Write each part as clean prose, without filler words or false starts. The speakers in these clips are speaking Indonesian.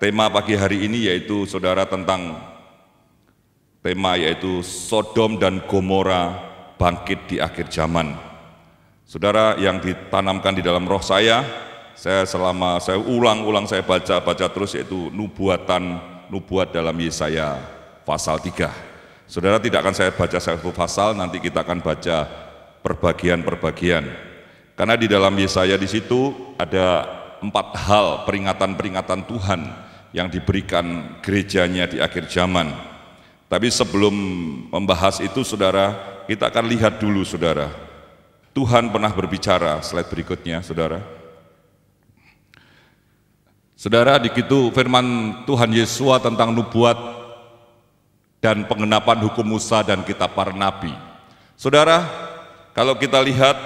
tema pagi hari ini yaitu saudara tentang tema yaitu Sodom dan Gomora bangkit di akhir zaman. Saudara, yang ditanamkan di dalam roh saya ulang-ulang saya baca terus yaitu nubuat dalam Yesaya pasal 3. Saudara, tidak akan saya baca satu pasal, nanti kita akan baca perbagian-perbagian. Karena di dalam Yesaya di situ ada 4 hal peringatan-peringatan Tuhan yang diberikan gerejanya di akhir zaman. Tapi sebelum membahas itu, saudara, kita akan lihat dulu, saudara. Tuhan pernah berbicara, slide berikutnya, saudara. Saudara, di situ firman Tuhan Yesua tentang nubuat dan pengenapan hukum Musa dan kitab para nabi. Saudara, kalau kita lihat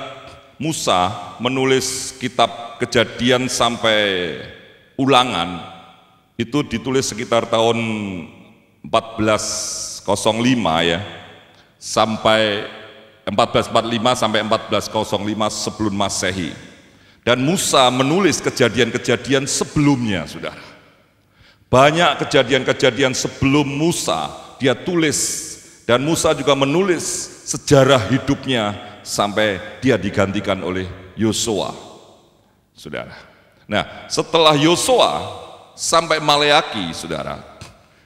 Musa menulis kitab Kejadian sampai Ulangan, itu ditulis sekitar tahun 1405 ya, sampai 1445 sampai 1405 sebelum Masehi. Dan Musa menulis kejadian-kejadian sebelumnya, saudara. Banyak kejadian-kejadian sebelum Musa dia tulis, dan Musa juga menulis sejarah hidupnya sampai dia digantikan oleh Yosua, saudara. Nah, setelah Yosua sampai Maleaki, saudara,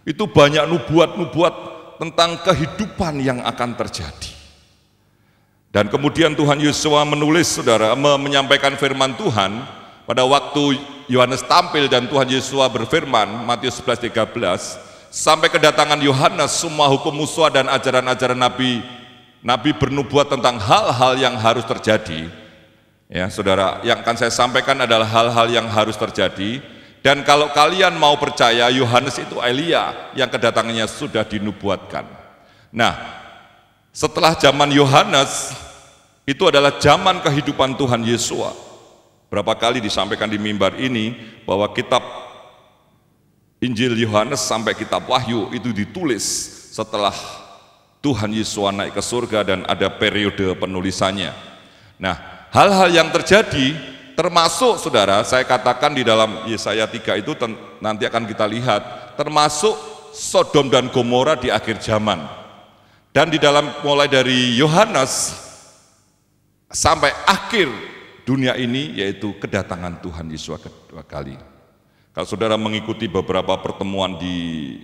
itu banyak nubuat-nubuat tentang kehidupan yang akan terjadi. Dan kemudian Tuhan Yosua menulis, saudara, menyampaikan firman Tuhan pada waktu Yohanes tampil dan Tuhan Yosua berfirman, Matius 11:13, sampai kedatangan Yohanes semua hukum Musa dan ajaran-ajaran Nabi bernubuat tentang hal-hal yang harus terjadi. Ya, saudara, yang akan saya sampaikan adalah hal-hal yang harus terjadi. Dan kalau kalian mau percaya, Yohanes itu Elia yang kedatangannya sudah dinubuatkan. Nah, setelah zaman Yohanes, itu adalah zaman kehidupan Tuhan Yesua. Berapa kali disampaikan di mimbar ini bahwa kitab Injil Yohanes sampai kitab Wahyu itu ditulis setelah Tuhan Yesua naik ke surga dan ada periode penulisannya. Nah, hal-hal yang terjadi termasuk, saudara, saya katakan di dalam Yesaya 3 itu nanti akan kita lihat, termasuk Sodom dan Gomora di akhir zaman. Dan di dalam mulai dari Yohanes sampai akhir dunia ini, yaitu kedatangan Tuhan Yesus kedua kali. Kalau saudara mengikuti beberapa pertemuan di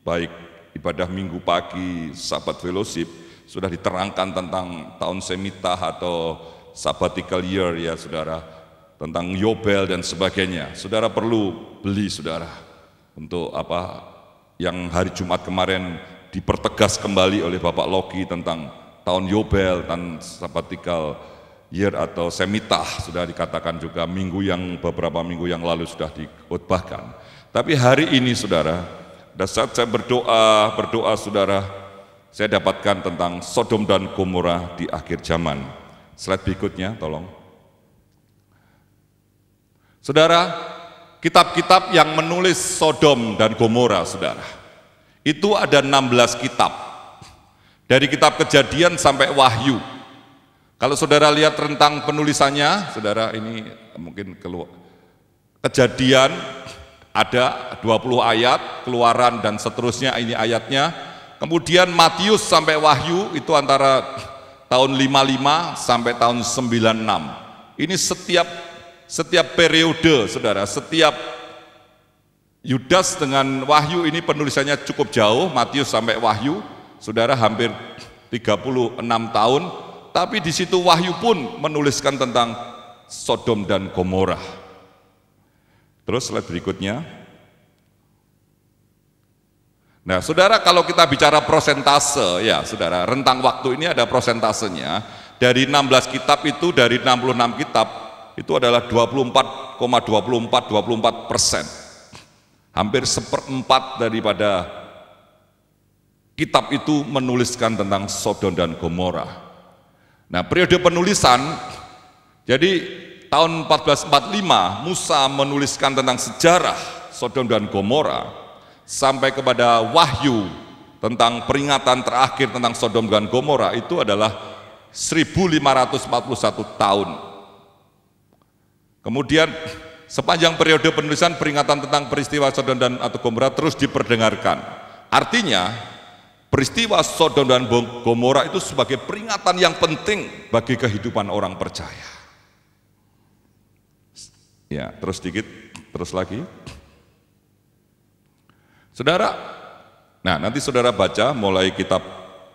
baik ibadah minggu pagi, sabat fellowship, sudah diterangkan tentang tahun Semitah atau sabbatical year ya saudara, tentang Yobel dan sebagainya. Saudara perlu beli, saudara, untuk apa yang hari Jumat kemarin dipertegas kembali oleh Bapak Loki tentang tahun Yobel dan sabbatical year atau Semitah, sudah dikatakan juga beberapa minggu yang lalu sudah dikhotbahkan. Tapi hari ini, saudara, pada saat saya berdoa, saudara, saya dapatkan tentang Sodom dan Gomora di akhir zaman. Slide berikutnya, tolong. Saudara, kitab-kitab yang menulis Sodom dan Gomora, saudara, itu ada 16 kitab. Dari kitab Kejadian sampai Wahyu. Kalau saudara lihat rentang penulisannya, saudara, ini mungkin keluar. Kejadian ada 20 ayat, Keluaran dan seterusnya ini ayatnya. Kemudian Matius sampai Wahyu itu antara tahun 55 sampai tahun 96. Ini setiap periode, saudara, setiap Yudas dengan Wahyu ini penulisannya cukup jauh, Matius sampai Wahyu, saudara, hampir 36 tahun, tapi di situ Wahyu pun menuliskan tentang Sodom dan Gomora. Terus slide berikutnya. Nah, saudara, kalau kita bicara prosentase, ya saudara, rentang waktu ini ada prosentasenya. Dari 16 kitab itu, dari 66 kitab, itu adalah 24,24%. Hampir 1/4 daripada kitab itu menuliskan tentang Sodom dan Gomora. Nah, periode penulisan, jadi tahun 1445 Musa menuliskan tentang sejarah Sodom dan Gomora, sampai kepada Wahyu tentang peringatan terakhir tentang Sodom dan Gomora itu adalah 1541 tahun. Kemudian sepanjang periode penulisan peringatan tentang peristiwa Sodom dan atau Gomora terus diperdengarkan. Artinya peristiwa Sodom dan Gomora itu sebagai peringatan yang penting bagi kehidupan orang percaya. Ya, terus dikit, terus lagi. Saudara, nah nanti saudara baca mulai kitab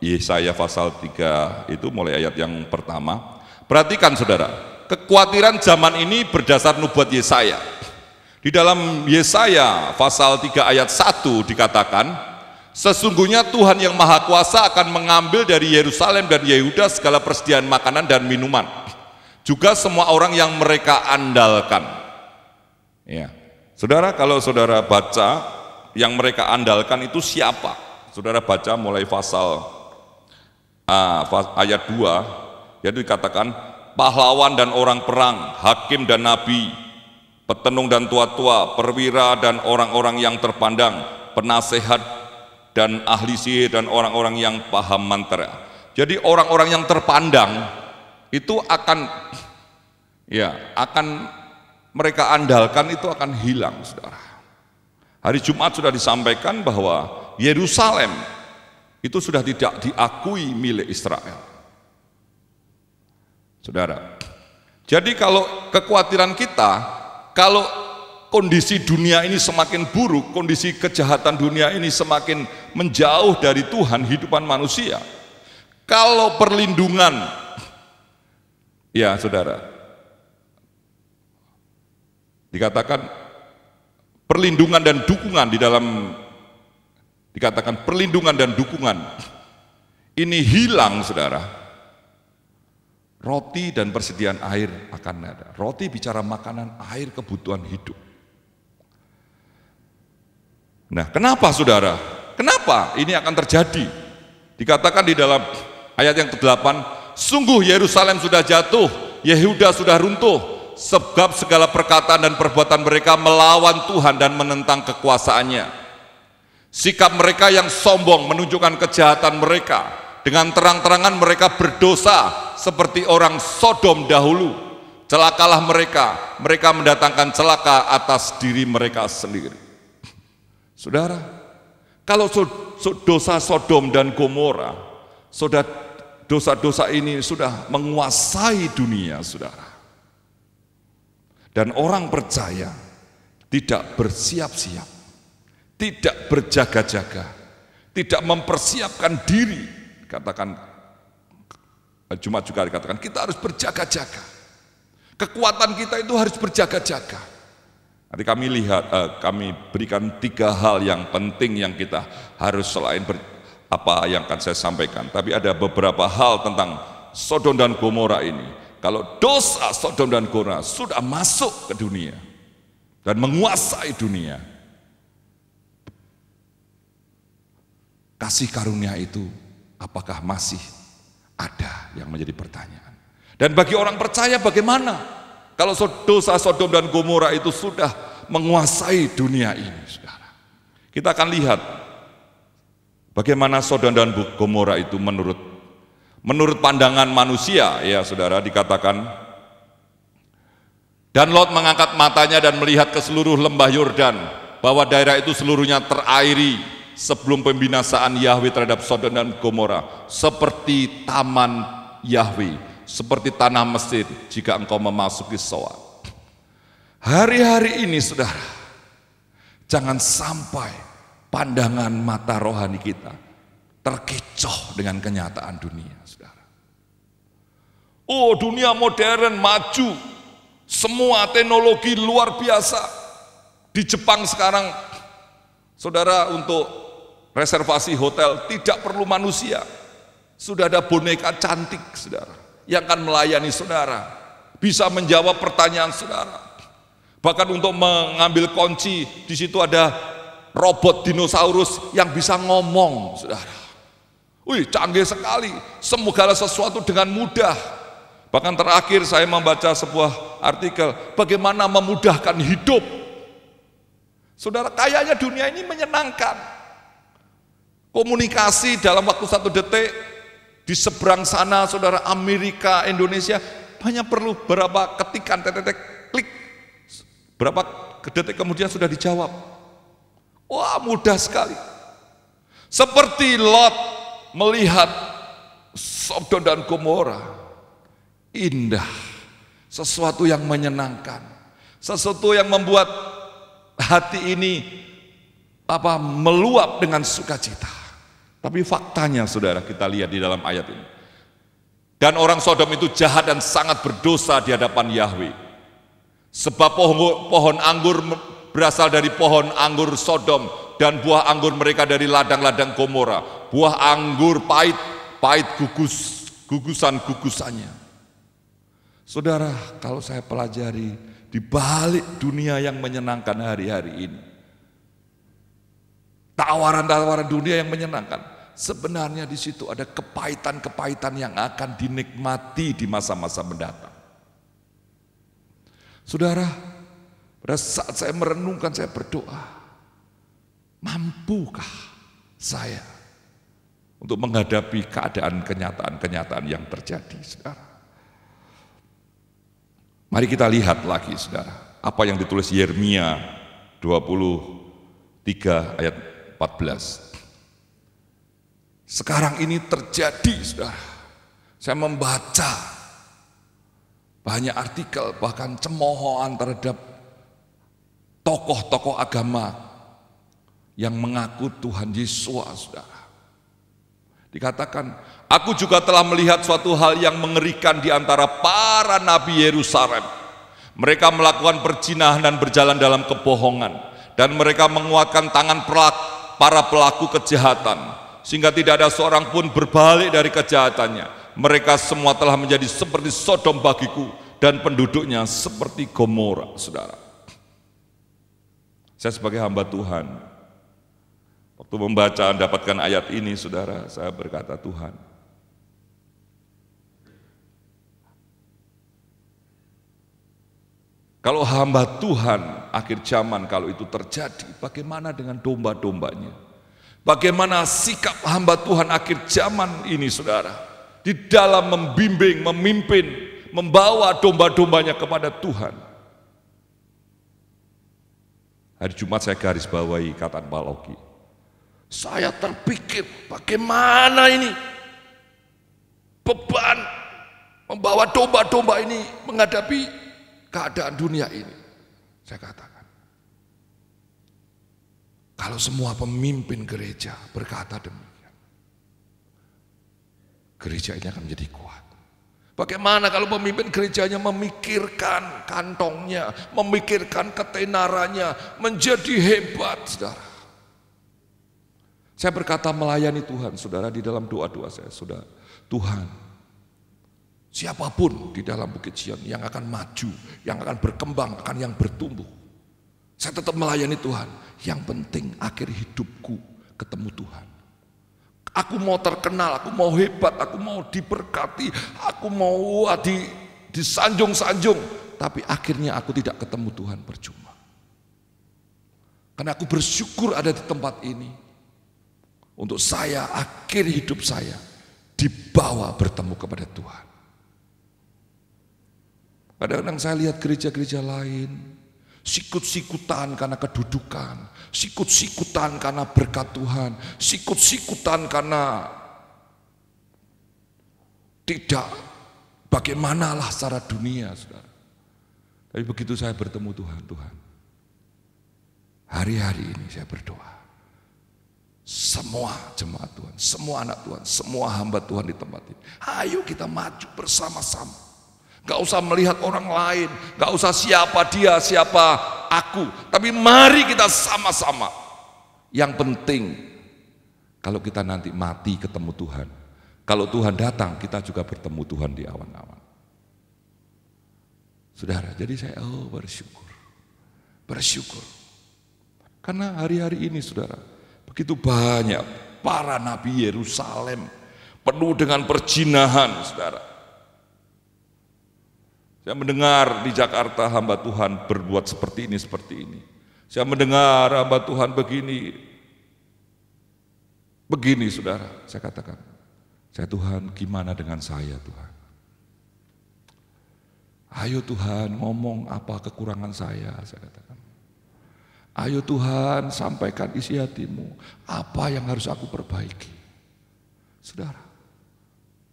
Yesaya pasal 3 itu mulai ayat yang pertama. Perhatikan saudara, kekhawatiran zaman ini berdasar nubuat Yesaya. Di dalam Yesaya pasal 3 ayat 1 dikatakan, sesungguhnya Tuhan yang Maha Kuasa akan mengambil dari Yerusalem dan Yehuda segala persediaan makanan dan minuman, juga semua orang yang mereka andalkan. Ya, saudara, kalau saudara baca yang mereka andalkan itu siapa? Saudara baca mulai pasal ayat 2, yaitu dikatakan pahlawan dan orang perang, hakim dan nabi, petenung dan tua-tua, perwira dan orang-orang yang terpandang, penasehat dan ahli sihir dan orang-orang yang paham mantra. Jadi orang-orang yang terpandang itu akan mereka andalkan itu akan hilang, saudara. Hari Jumat sudah disampaikan bahwa Yerusalem itu sudah tidak diakui milik Israel, saudara. Jadi kalau kekhawatiran kita, kalau kondisi dunia ini semakin buruk, kondisi kejahatan dunia ini semakin menjauh dari Tuhan, hidupan manusia, kalau perlindungan, ya saudara, dikatakan perlindungan dan dukungan di dalam, dikatakan perlindungan dan dukungan ini hilang, saudara, roti dan persediaan air akan ada. Roti bicara makanan, air kebutuhan hidup. Nah, kenapa saudara? Kenapa ini akan terjadi? Dikatakan di dalam ayat yang ke-8, sungguh Yerusalem sudah jatuh, Yehuda sudah runtuh, sebab segala perkataan dan perbuatan mereka melawan Tuhan dan menentang kekuasaannya. Sikap mereka yang sombong menunjukkan kejahatan mereka. Dengan terang-terangan mereka berdosa seperti orang Sodom dahulu. Celakalah mereka, mereka mendatangkan celaka atas diri mereka sendiri. Saudara, kalau dosa Sodom dan Gomora, dosa-dosa ini sudah menguasai dunia, saudara. Dan orang percaya tidak bersiap-siap, tidak berjaga-jaga, tidak mempersiapkan diri. Katakan Jumat juga dikatakan kita harus berjaga-jaga. Kekuatan kita itu harus berjaga-jaga. Nanti kami berikan 3 hal yang penting yang kita harus selain apa yang akan saya sampaikan. Tapi ada beberapa hal tentang Sodom dan Gomora ini. Kalau dosa Sodom dan Gomora sudah masuk ke dunia dan menguasai dunia, kasih karunia itu apakah masih ada, yang menjadi pertanyaan. Dan bagi orang percaya bagaimana kalau dosa Sodom dan Gomora itu sudah menguasai dunia ini, saudara? Kita akan lihat bagaimana Sodom dan Gomora itu menurut pandangan manusia, ya saudara. Dikatakan, dan Lot mengangkat matanya dan melihat ke seluruh lembah Yordan, bahwa daerah itu seluruhnya terairi sebelum pembinasaan Yahweh terhadap Sodom dan Gomora, seperti taman Yahweh, seperti tanah Mesir jika engkau memasuki Soan. Hari-hari ini, saudara, jangan sampai pandangan mata rohani kita terkecoh dengan kenyataan dunia, saudara. Oh, dunia modern maju, semua teknologi luar biasa. Di Jepang sekarang, saudara, untuk reservasi hotel tidak perlu manusia, sudah ada boneka cantik, saudara, yang akan melayani saudara, bisa menjawab pertanyaan saudara. Bahkan untuk mengambil kunci, di situ ada robot dinosaurus yang bisa ngomong, saudara. Wih, canggih sekali, segala sesuatu dengan mudah. Bahkan terakhir saya membaca sebuah artikel bagaimana memudahkan hidup. Saudara, kayaknya dunia ini menyenangkan. Komunikasi dalam waktu 1 detik, di seberang sana, saudara, Amerika, Indonesia, hanya perlu berapa ketikan, klik, Berapa detik kemudian sudah dijawab. Wah, mudah sekali. Seperti Lot melihat Sodom dan Gomora. Indah, sesuatu yang menyenangkan, sesuatu yang membuat hati ini meluap dengan sukacita. Tapi faktanya saudara, kita lihat di dalam ayat ini. Dan orang Sodom itu jahat dan sangat berdosa di hadapan Yahweh. Sebab pohon anggur berasal dari pohon anggur Sodom, dan buah anggur mereka dari ladang-ladang Gomora. Buah anggur pahit, pahit gugusan-gugusannya. Saudara, kalau saya pelajari di balik dunia yang menyenangkan hari-hari ini, tawaran-tawaran dunia yang menyenangkan, sebenarnya di situ ada kepahitan-kepahitan yang akan dinikmati di masa-masa mendatang. Saudara, pada saat saya merenungkan, saya berdoa, mampukah saya untuk menghadapi keadaan kenyataan-kenyataan yang terjadi, saudara? Mari kita lihat lagi, saudara, apa yang ditulis Yeremia 23 ayat 14. Sekarang ini terjadi, saudara. Saya membaca banyak artikel, bahkan cemoohan terhadap tokoh-tokoh agama yang mengaku Tuhan Yesus, saudara. Dikatakan, aku juga telah melihat suatu hal yang mengerikan di antara para nabi Yerusalem. Mereka melakukan perzinahan dan berjalan dalam kebohongan, dan mereka menguatkan tangan para pelaku kejahatan, sehingga tidak ada seorang pun berbalik dari kejahatannya. Mereka semua telah menjadi seperti Sodom bagiku, dan penduduknya seperti Gomora, saudara. Saya sebagai hamba Tuhan, waktu membaca mendapatkan ayat ini, saudara, saya berkata, Tuhan, kalau hamba Tuhan akhir zaman kalau itu terjadi, bagaimana dengan domba-dombanya? Bagaimana sikap hamba Tuhan akhir zaman ini, saudara, di dalam membimbing, memimpin, membawa domba-dombanya kepada Tuhan? Hari Jumat saya garis bawahi kata Pak Loki. Saya terpikir bagaimana ini beban membawa domba-domba ini menghadapi keadaan dunia ini. Saya katakan, kalau semua pemimpin gereja berkata demikian, gereja ini akan menjadi kuat. Bagaimana kalau pemimpin gerejanya memikirkan kantongnya, memikirkan ketenarannya, menjadi hebat, saudara. Saya berkata melayani Tuhan, saudara, di dalam doa-doa saya, saudara, Tuhan, siapapun di dalam Bukit Sion yang akan maju, yang akan berkembang, akan yang bertumbuh, saya tetap melayani Tuhan. Yang penting akhir hidupku ketemu Tuhan. Aku mau terkenal, aku mau hebat, aku mau diberkati, aku mau disanjung-sanjung, tapi akhirnya aku tidak ketemu Tuhan, percuma. Karena aku bersyukur ada di tempat ini. Untuk saya, akhir hidup saya dibawa bertemu kepada Tuhan. Kadang-kadang saya lihat gereja-gereja lain, sikut-sikutan karena kedudukan, sikut-sikutan karena berkat Tuhan, sikut-sikutan karena tidak bagaimanalah secara dunia, saudara. Tapi begitu saya bertemu Tuhan, hari-hari ini saya berdoa, semua jemaat Tuhan, semua anak Tuhan, semua hamba Tuhan di tempat ini, ayo kita maju bersama-sama. Gak usah melihat orang lain, gak usah siapa dia, siapa aku, tapi mari kita sama-sama. Yang penting, kalau kita nanti mati ketemu Tuhan, kalau Tuhan datang kita juga bertemu Tuhan di awan-awan. Saudara, jadi saya bersyukur. Karena hari-hari ini, saudara, begitu banyak para nabi Yerusalem penuh dengan perzinahan, saudara. Saya mendengar di Jakarta hamba Tuhan berbuat seperti ini. Saya mendengar hamba Tuhan begini, saudara. Saya katakan, Tuhan, gimana dengan saya, Tuhan? Ayo Tuhan, ngomong apa kekurangan saya katakan. Ayo Tuhan, sampaikan isi hatimu, apa yang harus aku perbaiki. Saudara,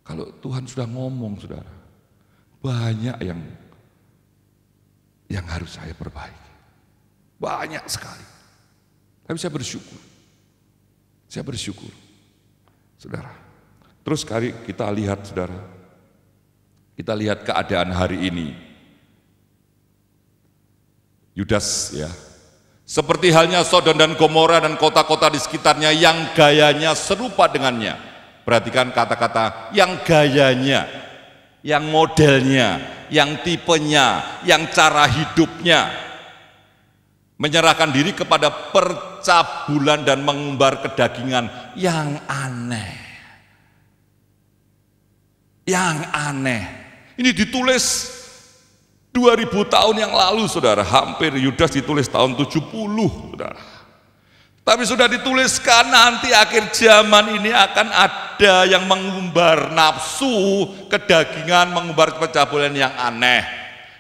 kalau Tuhan sudah ngomong, saudara, banyak yang harus saya perbaiki. Banyak sekali. Tapi saya bersyukur. Saya bersyukur. Saudara, terus kali kita lihat, saudara, kita lihat keadaan hari ini. Yudas ya, seperti halnya Sodom dan Gomora dan kota-kota di sekitarnya yang gayanya serupa dengannya. Perhatikan kata-kata yang gayanya, yang modelnya, yang tipenya, yang cara hidupnya. Menyerahkan diri kepada percabulan dan mengumbar kedagingan yang aneh. Yang aneh. Ini ditulis 2000 tahun yang lalu, saudara. Hampir Yudas ditulis tahun 70, saudara. Tapi sudah dituliskan nanti akhir zaman ini akan ada yang mengumbar nafsu, kedagingan, mengumbar percabulan yang aneh.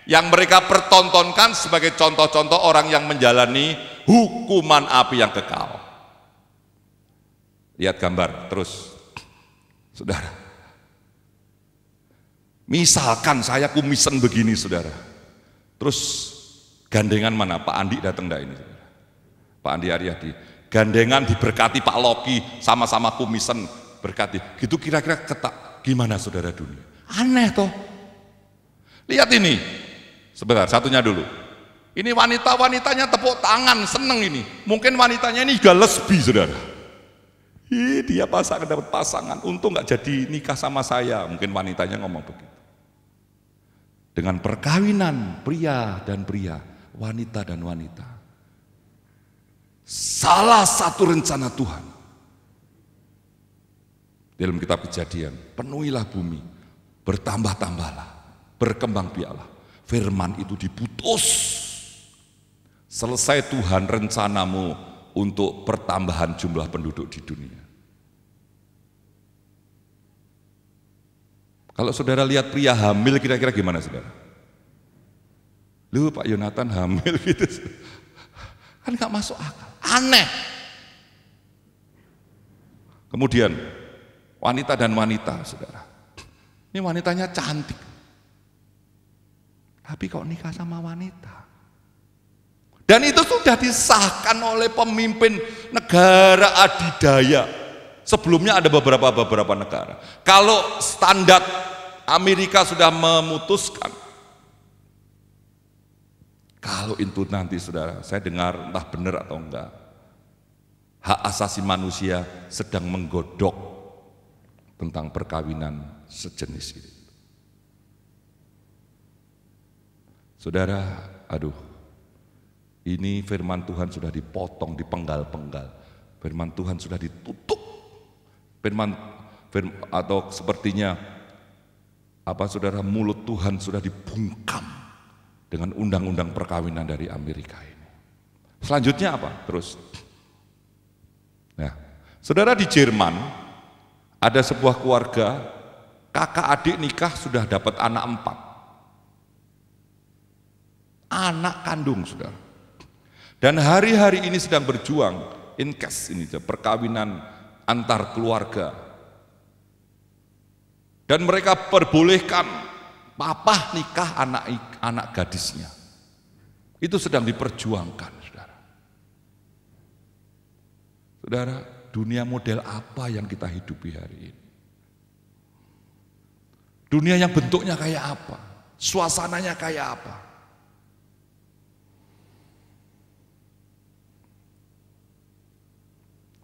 Yang mereka pertontonkan sebagai contoh-contoh orang yang menjalani hukuman api yang kekal. Lihat gambar terus, saudara. Misalkan saya kumisen begini, saudara. Terus gandengan mana? Pak Andi datang enggak ini, saudara? Pak Andi Aryadi. Gandengan diberkati Pak Loki, sama-sama kumisen berkati. Gitu kira-kira ketak. Gimana saudara dunia? Aneh toh. Lihat ini. Sebentar, satunya dulu. Ini wanita-wanitanya tepuk tangan, seneng ini. Mungkin wanitanya ini juga lesbi, saudara. Dia pasangan, dapat pasangan. Untung nggak jadi nikah sama saya. Mungkin wanitanya ngomong begitu. Dengan perkawinan pria dan pria, wanita dan wanita. Salah satu rencana Tuhan. Dalam kitab Kejadian, penuhilah bumi, bertambah-tambahlah, berkembang biaklah. Firman itu diputus. Selesai Tuhan rencanamu untuk pertambahan jumlah penduduk di dunia. Kalau saudara lihat pria hamil, kira-kira gimana saudara? Lu Pak Yonatan hamil gitu. Kan gak masuk akal. Aneh. Kemudian wanita dan wanita, saudara. Ini wanitanya cantik. Tapi kok nikah sama wanita? Dan itu sudah disahkan oleh pemimpin negara adidaya. Sebelumnya ada beberapa negara. Kalau standar Amerika sudah memutuskan, kalau itu nanti saudara, saya dengar entah benar atau enggak, hak asasi manusia sedang menggodok tentang perkawinan sejenis ini. Saudara, aduh, ini firman Tuhan sudah dipotong, dipenggal-penggal. Firman Tuhan sudah ditutup. Firman atau sepertinya saudara, mulut Tuhan sudah dibungkam dengan undang-undang perkawinan dari Amerika ini. Selanjutnya apa? Terus. Nah, saudara, di Jerman ada sebuah keluarga, kakak adik nikah sudah dapat anak 4. Anak kandung, saudara. Dan hari-hari ini sedang berjuang incest ini, perkawinan antar keluarga. Dan mereka perbolehkan papa nikah anak gadisnya. Itu sedang diperjuangkan, saudara. Saudara, dunia model apa yang kita hidupi hari ini? Dunia yang bentuknya kayak apa? Suasananya kayak apa?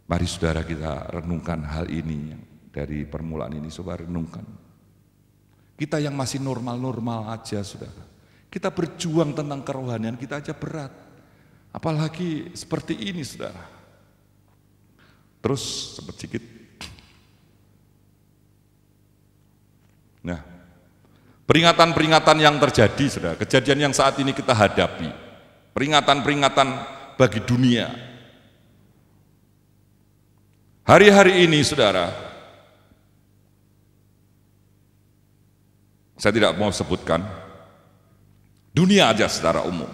Mari saudara kita renungkan hal ini, dari permulaan ini saudara renungkan. Kita yang masih normal-normal aja saudara, kita berjuang tentang kerohanian kita aja berat. Apalagi seperti ini saudara. Terus sedikit. Nah, peringatan-peringatan yang terjadi saudara, kejadian yang saat ini kita hadapi, peringatan-peringatan bagi dunia. Hari-hari ini saudara, saya tidak mau sebutkan, Dunia aja secara umum.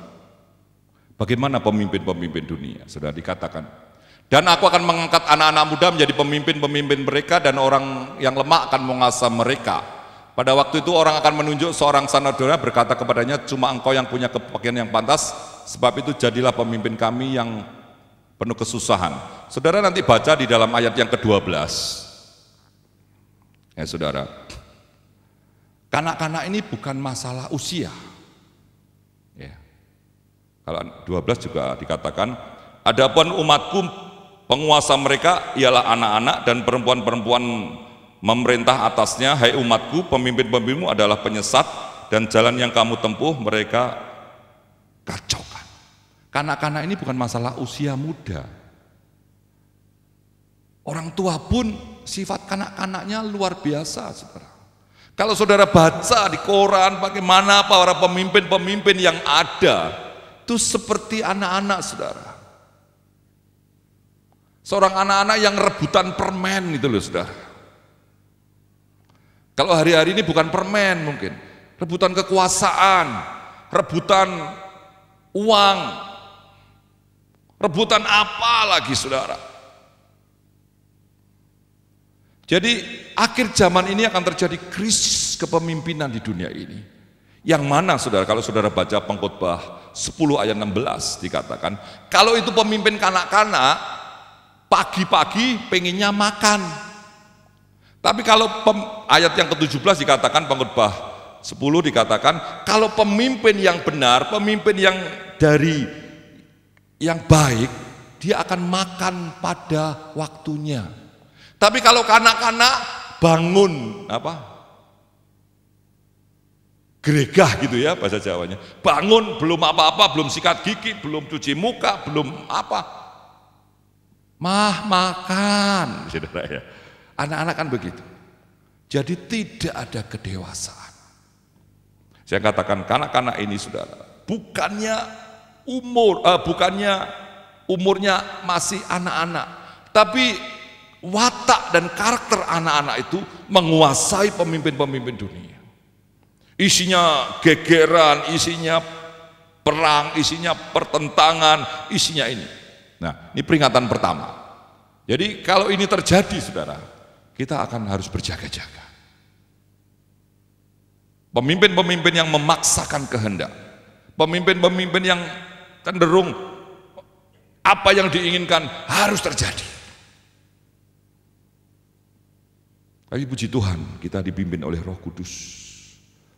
Bagaimana pemimpin-pemimpin dunia? Sudah dikatakan. Dan aku akan mengangkat anak-anak muda menjadi pemimpin-pemimpin mereka, dan orang yang lemah akan menguasai mereka. Pada waktu itu orang akan menunjuk seorang sanadera berkata kepadanya, cuma engkau yang punya kepakaian yang pantas, sebab itu jadilah pemimpin kami yang penuh kesusahan. Saudara nanti baca di dalam ayat yang ke-12. Ya saudara, kanak-kanak ini bukan masalah usia. Ya. Kalau 12 juga dikatakan, adapun umatku penguasa mereka ialah anak-anak dan perempuan-perempuan memerintah atasnya. Hai umatku, pemimpin-pemimpinmu adalah penyesat, dan jalan yang kamu tempuh mereka kacaukan. Kanak-kanak ini bukan masalah usia muda. Orang tua pun sifat kanak-kanaknya luar biasa, saudara. Kalau saudara baca di koran bagaimana para pemimpin-pemimpin yang ada, itu seperti anak-anak, saudara. Seorang anak-anak yang rebutan permen gitu loh, saudara. Kalau hari-hari ini bukan permen mungkin, rebutan kekuasaan, rebutan uang, rebutan apa lagi, saudara. Jadi akhir zaman ini akan terjadi krisis kepemimpinan di dunia ini. Yang mana saudara, kalau saudara baca Pengkhotbah 10 ayat 16 dikatakan, kalau itu pemimpin kanak-kanak, pagi-pagi pengennya makan. Tapi kalau ayat yang ke-17 dikatakan, Pengkhotbah 10 dikatakan, kalau pemimpin yang benar, pemimpin yang baik, dia akan makan pada waktunya. Tapi kalau kanak-kanak bangun geregah gitu ya bahasa Jawanya, bangun belum apa-apa, belum sikat gigi, belum cuci muka, belum apa, makan, saudara ya. Anak-anak kan begitu. Jadi tidak ada kedewasaan. Saya katakan kanak-kanak ini, saudara, bukannya umurnya masih anak-anak, tapi watak dan karakter anak-anak itu menguasai pemimpin-pemimpin dunia. Isinya gegeran, isinya perang, isinya pertentangan, isinya ini. Nah, ini peringatan pertama. Jadi kalau ini terjadi, saudara, kita akan harus berjaga-jaga. Pemimpin-pemimpin yang memaksakan kehendak, pemimpin-pemimpin yang cenderung apa yang diinginkan harus terjadi. Tapi puji Tuhan, kita dipimpin oleh Roh Kudus.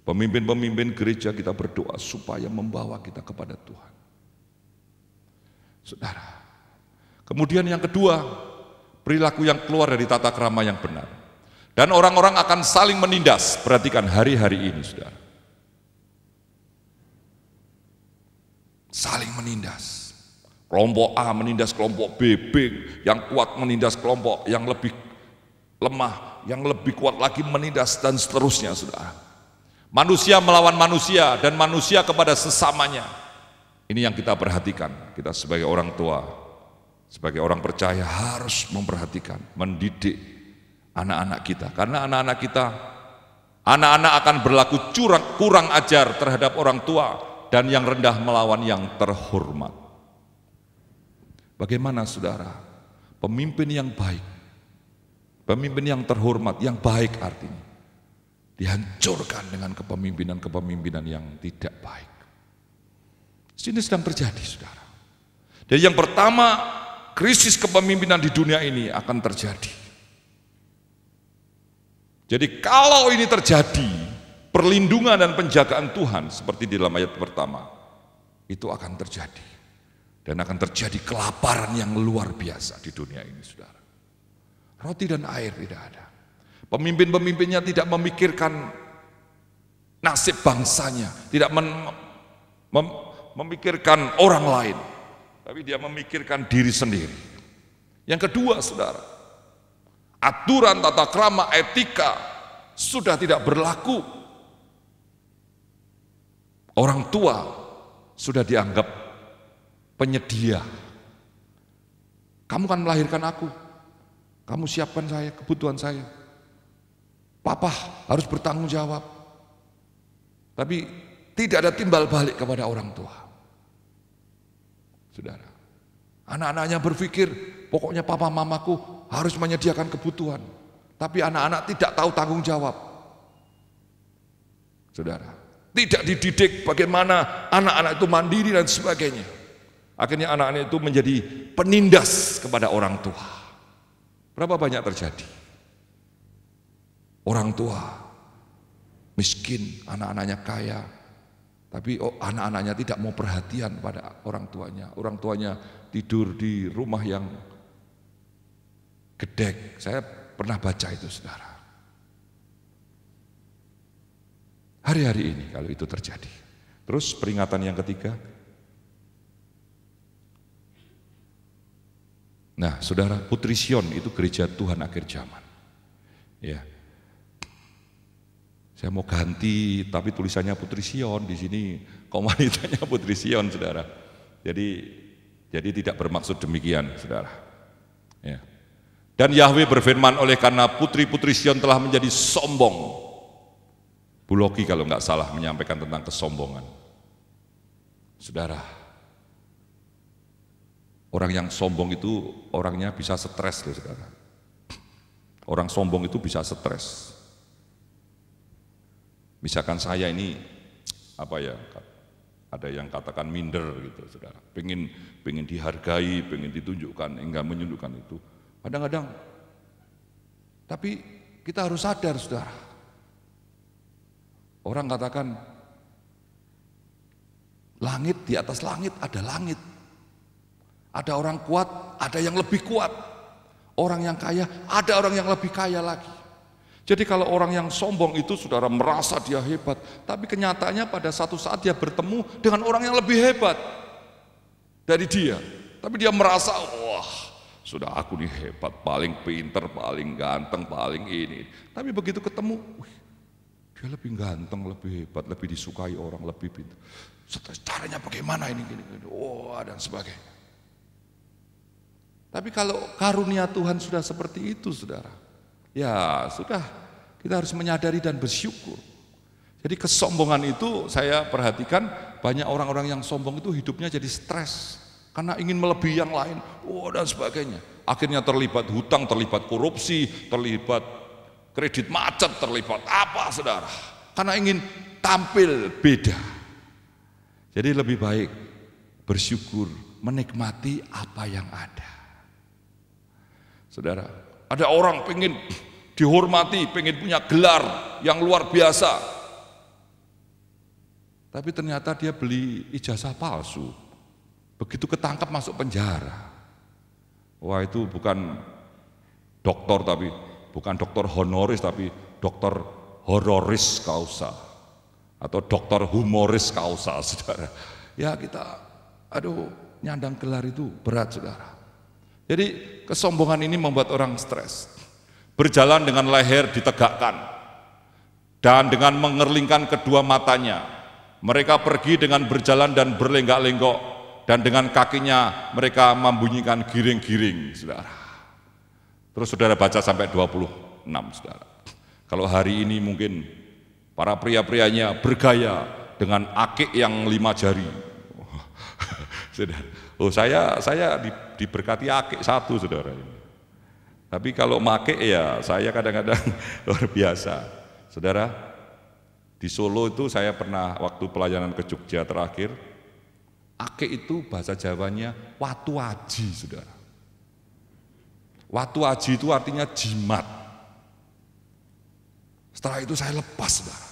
Pemimpin-pemimpin gereja kita berdoa supaya membawa kita kepada Tuhan. Saudara, kemudian yang kedua, perilaku yang keluar dari tata krama yang benar. Dan orang-orang akan saling menindas. Perhatikan hari-hari ini, saudara. Saling menindas. Kelompok A menindas kelompok B, yang kuat menindas kelompok yang lebih lemah, yang lebih kuat lagi menindas, dan seterusnya, saudara. Manusia melawan manusia dan manusia kepada sesamanya. Ini yang kita perhatikan. Kita sebagai orang tua, sebagai orang percaya harus memperhatikan, mendidik anak-anak kita. Karena anak-anak akan berlaku kurang ajar terhadap orang tua, dan yang rendah melawan yang terhormat. Bagaimana, saudara? Pemimpin yang baik, pemimpin yang terhormat, yang baik artinya dihancurkan dengan kepemimpinan yang tidak baik. Ini sedang terjadi, saudara. Jadi yang pertama, krisis kepemimpinan di dunia ini akan terjadi. Jadi kalau ini terjadi, perlindungan dan penjagaan Tuhan seperti di dalam ayat pertama, itu akan terjadi. Dan akan terjadi kelaparan yang luar biasa di dunia ini, saudara. Roti dan air tidak ada. Pemimpin-pemimpinnya tidak memikirkan nasib bangsanya, tidak memikirkan orang lain, tapi dia memikirkan diri sendiri. Yang kedua, saudara, aturan tata krama etika sudah tidak berlaku. Orang tua sudah dianggap penyedia. Kamu kan melahirkan aku, kamu siapkan saya, kebutuhan saya. Papa harus bertanggung jawab. Tapi Tidak ada timbal balik kepada orang tua. Saudara, anak-anaknya berpikir pokoknya papa mamaku harus menyediakan kebutuhan. Tapi anak-anak tidak tahu tanggung jawab. Saudara, tidak dididik bagaimana anak-anak itu mandiri dan sebagainya. Akhirnya anak-anak itu menjadi penindas kepada orang tua. Berapa banyak terjadi? Orang tua miskin, anak-anaknya kaya, tapi anak-anaknya tidak mau perhatian pada orang tuanya. Orang tuanya tidur di rumah yang gedek. Saya pernah baca itu, saudara. Hari-hari ini kalau itu terjadi. Terus peringatan yang ketiga. Nah, saudara, Putri Sion itu gereja Tuhan akhir zaman. Ya. Saya mau ganti, tapi tulisannya Putri Sion di sini, komunitasnya Putri Sion, saudara. Jadi tidak bermaksud demikian, saudara. Ya. Dan Yahweh berfirman, oleh karena putri-putri Sion telah menjadi sombong. Bu Loki kalau nggak salah menyampaikan tentang kesombongan. Saudara, orang yang sombong itu orangnya bisa stres loh, saudara. Orang sombong itu bisa stres. Misalkan saya ini ada yang katakan minder gitu, saudara. Pengen dihargai, pengen ditunjukkan, enggak menunjukkan itu. Kadang-kadang, tapi kita harus sadar, saudara. Orang katakan langit, di atas langit ada langit. Ada orang kuat, ada yang lebih kuat. Orang yang kaya, ada orang yang lebih kaya lagi. Jadi kalau orang yang sombong itu, saudara, merasa dia hebat, tapi kenyataannya pada satu saat dia bertemu dengan orang yang lebih hebat dari dia. Tapi dia merasa, wah, sudah aku nih hebat, paling pinter, paling ganteng, paling ini. Tapi begitu ketemu, wih, dia lebih ganteng, lebih hebat, lebih disukai orang, lebih pintar. Caranya bagaimana ini, gini, dan sebagainya. Tapi kalau karunia Tuhan sudah seperti itu, saudara, ya sudah, kita harus menyadari dan bersyukur. Jadi kesombongan itu saya perhatikan banyak orang-orang yang sombong itu hidupnya jadi stres. Karena ingin melebihi yang lain, dan sebagainya. Akhirnya terlibat hutang, terlibat korupsi, terlibat kredit macet, terlibat apa, saudara? Karena ingin tampil beda. Jadi lebih baik bersyukur, menikmati apa yang ada. Saudara, ada orang pengen dihormati, pengen punya gelar yang luar biasa. Tapi ternyata dia beli ijazah palsu. Begitu ketangkap masuk penjara. Wah, itu bukan doktor, tapi bukan dokter honoris, tapi dokter hororis causa atau dokter humoris causa, saudara. Ya kita, nyandang gelar itu berat, saudara. Jadi kesombongan ini membuat orang stres. Berjalan dengan leher ditegakkan dan dengan mengerlingkan kedua matanya. Mereka pergi dengan berjalan dan berlenggak-lenggok, dan dengan kakinya mereka membunyikan giring-giring, saudara. Terus saudara baca sampai 26, saudara. Kalau hari ini mungkin para pria-prianya bergaya dengan akik yang 5 jari. Saudara, saya diberkati akik 1, saudara. Tapi kalau make ya saya kadang-kadang luar biasa. Saudara, di Solo itu saya pernah waktu pelayanan ke Jogja terakhir, akik itu bahasa Jawanya watu aji, saudara. Watu aji itu artinya jimat. Setelah itu saya lepas, saudara.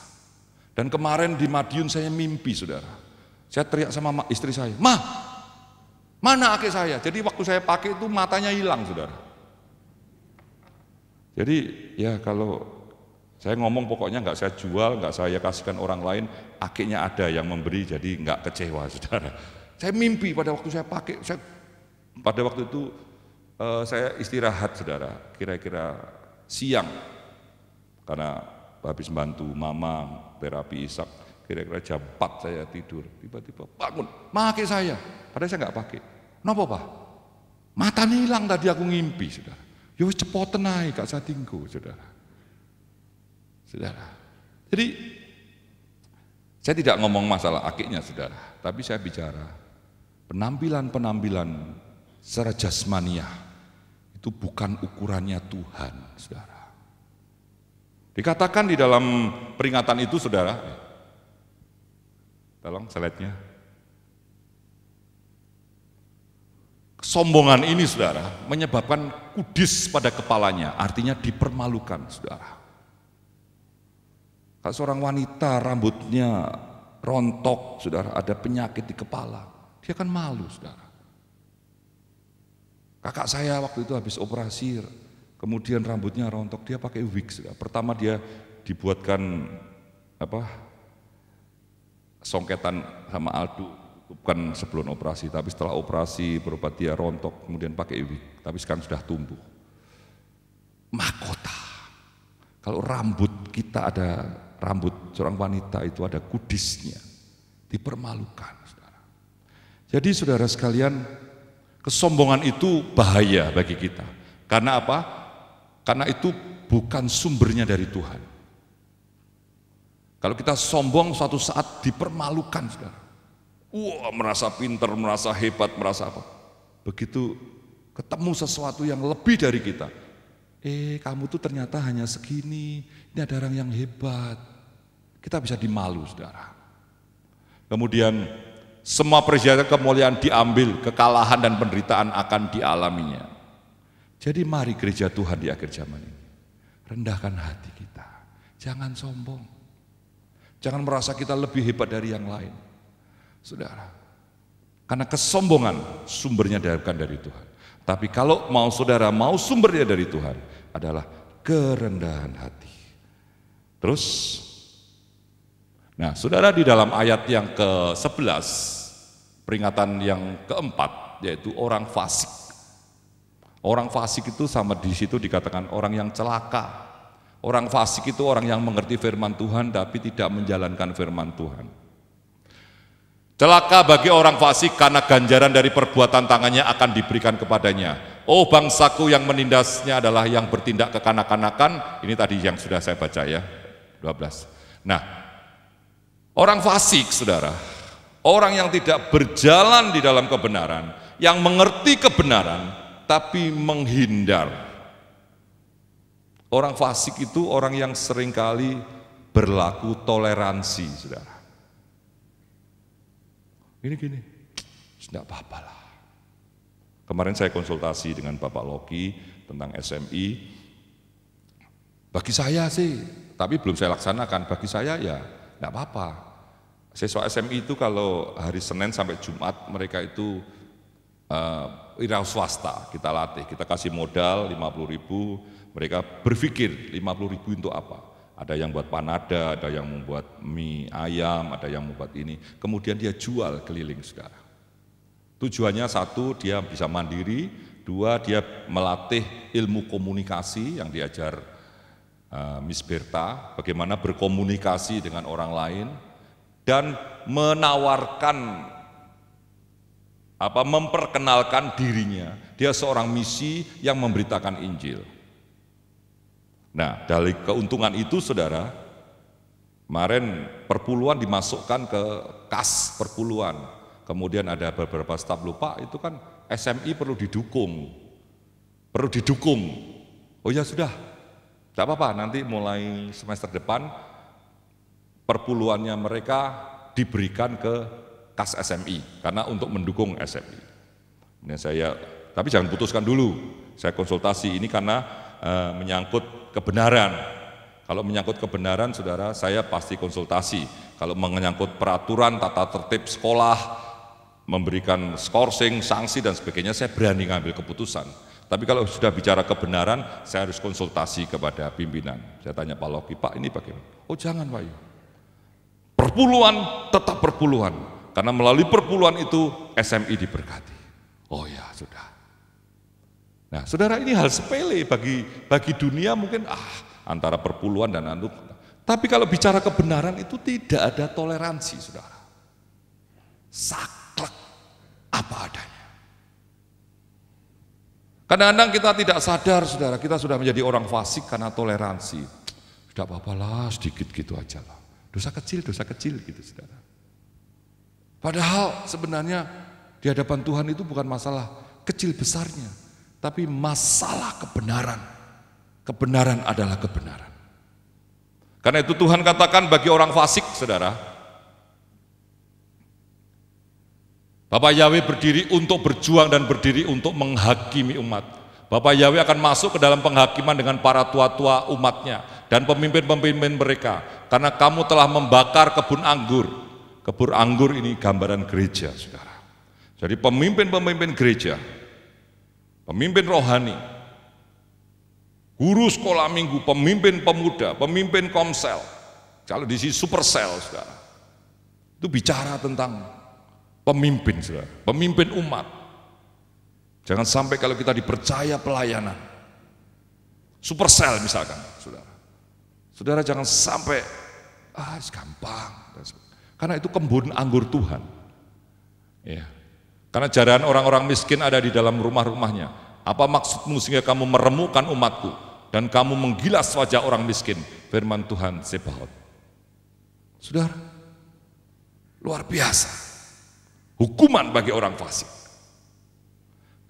Dan kemarin di Madiun saya mimpi, saudara. Saya teriak sama istri saya, "Ma, mana akik saya?" Jadi waktu saya pakai itu matanya hilang, saudara. Jadi ya kalau saya ngomong pokoknya nggak saya jual, nggak saya kasihkan orang lain, akiknya ada yang memberi, jadi nggak kecewa, saudara. Saya mimpi pada waktu saya pakai, pada waktu itu saya istirahat, saudara, kira-kira siang, karena habis bantu mama terapi Ishak, kira-kira jam 4 saya tidur, tiba-tiba bangun, akik saya, padahal saya nggak pakai. Kenapa, Pak? Matanya hilang tadi aku ngimpi, saudara. Ya wis cepoten ae gak usah tinggu, saudara. Saudara. Jadi Saya tidak ngomong masalah akiknya saudara, tapi saya bicara penampilan-penampilan secara jasmaniah itu bukan ukurannya Tuhan, saudara. Dikatakan di dalam peringatan itu, saudara, tolong slide-nya. Kesombongan ini, saudara, menyebabkan kudis pada kepalanya, artinya dipermalukan, saudara. Kalau seorang wanita rambutnya rontok, saudara, ada penyakit di kepala, dia kan malu, saudara. Kakak saya waktu itu habis operasi, kemudian rambutnya rontok, dia pakai wig, saudara. Pertama dia dibuatkan songketan sama Aldo, bukan sebelum operasi, tapi setelah operasi berobat dia rontok, kemudian pakai wig, tapi sekarang sudah tumbuh. Mahkota. Kalau rambut kita ada, rambut seorang wanita itu ada kudisnya, dipermalukan, saudara. Jadi saudara sekalian, kesombongan itu bahaya bagi kita. Karena apa? Karena itu bukan sumbernya dari Tuhan. Kalau kita sombong suatu saat dipermalukan, saudara. Wah, merasa pintar, merasa hebat, merasa apa. Begitu ketemu sesuatu yang lebih dari kita, kamu tuh ternyata hanya segini, ini ada orang yang hebat. Kita bisa dimalu, saudara. Kemudian semua perjalanan kemuliaan diambil, kekalahan dan penderitaan akan dialaminya. Jadi mari gereja Tuhan di akhir zaman ini, rendahkan hati kita, jangan sombong. Jangan merasa kita lebih hebat dari yang lain, saudara. Karena kesombongan sumbernya bukan dari Tuhan. Tapi kalau mau saudara, mau sumbernya dari Tuhan adalah kerendahan hati. Terus, nah saudara, di dalam ayat yang ke-11, peringatan yang keempat, yaitu orang fasik. Orang fasik itu sama di situ dikatakan orang yang celaka. Orang fasik itu orang yang mengerti firman Tuhan tapi tidak menjalankan firman Tuhan. Celaka bagi orang fasik karena ganjaran dari perbuatan tangannya akan diberikan kepadanya. Oh bangsaku yang menindasnya adalah yang bertindak kekanak-kanakan. Ini tadi yang sudah saya baca ya, 12. Nah, orang fasik, saudara, orang yang tidak berjalan di dalam kebenaran, yang mengerti kebenaran tapi menghindar. Orang fasik itu orang yang seringkali berlaku toleransi, saudara. Gini, tidak apa-apa lah. Kemarin saya konsultasi dengan Bapak Loki tentang SMI. Bagi saya sih, tapi belum saya laksanakan, bagi saya ya tidak apa-apa. Siswa SMI itu kalau hari Senin sampai Jumat mereka itu wira swasta, kita latih, kita kasih modal 50.000, mereka berpikir 50.000 untuk apa? Ada yang buat panada, ada yang membuat mie ayam, ada yang membuat ini. Kemudian dia jual keliling, saudara. Tujuannya satu, dia bisa mandiri. Dua, dia melatih ilmu komunikasi yang diajar Miss Berta, bagaimana berkomunikasi dengan orang lain dan menawarkan memperkenalkan dirinya. Dia seorang misi yang memberitakan Injil. Nah, dari keuntungan itu, saudara, kemarin perpuluhan dimasukkan ke kas perpuluhan. Kemudian ada beberapa staf lupa, itu kan SMI perlu didukung. Oh ya sudah, tidak apa-apa, nanti mulai semester depan perpuluhannya mereka diberikan ke kas SMI, karena untuk mendukung SMI. Ini tapi jangan putuskan dulu, saya konsultasi ini karena menyangkut kebenaran. Kalau menyangkut kebenaran, saudara, saya pasti konsultasi. Kalau menyangkut peraturan, tata tertib sekolah, memberikan skorsing, sanksi dan sebagainya, saya berani ngambil keputusan. Tapi kalau sudah bicara kebenaran, saya harus konsultasi kepada pimpinan. Saya tanya Pak Loki, Pak ini bagaimana? Oh jangan Pak, perpuluhan tetap perpuluhan, karena melalui perpuluhan itu SMI diberkati. Oh ya sudah. Nah, saudara, ini hal sepele bagi dunia mungkin antara perpuluhan dan anduk. Tapi kalau bicara kebenaran itu tidak ada toleransi, saudara. Saklek apa adanya. Kadang-kadang kita tidak sadar, saudara, kita sudah menjadi orang fasik karena toleransi. Tidak apa-apalah, sedikit gitu aja lah. Dosa kecil gitu saudara. Padahal sebenarnya di hadapan Tuhan itu bukan masalah kecil besarnya, tapi masalah kebenaran. Kebenaran adalah kebenaran. Karena itu Tuhan katakan bagi orang fasik, saudara, Bapak Yahweh berdiri untuk berjuang dan berdiri untuk menghakimi umat. Bapak Yahweh akan masuk ke dalam penghakiman dengan para tua-tua umatnya dan pemimpin-pemimpin mereka. Karena kamu telah membakar kebun anggur. Kebun anggur ini gambaran gereja, saudara. Jadi pemimpin-pemimpin gereja, pemimpin rohani, guru sekolah minggu, pemimpin pemuda, pemimpin komsel, kalau di sini supersel, saudara. Itu bicara tentang pemimpin, saudara, pemimpin umat. Jangan sampai kalau kita dipercaya pelayanan, supersel misalkan, saudara jangan sampai gampang, karena itu kebun anggur Tuhan. Ya. Karena jarahan orang-orang miskin ada di dalam rumah-rumahnya. Apa maksudmu sehingga kamu meremukkan umatku dan kamu menggilas wajah orang miskin? Firman Tuhan Sebaot. Saudara, luar biasa hukuman bagi orang fasik.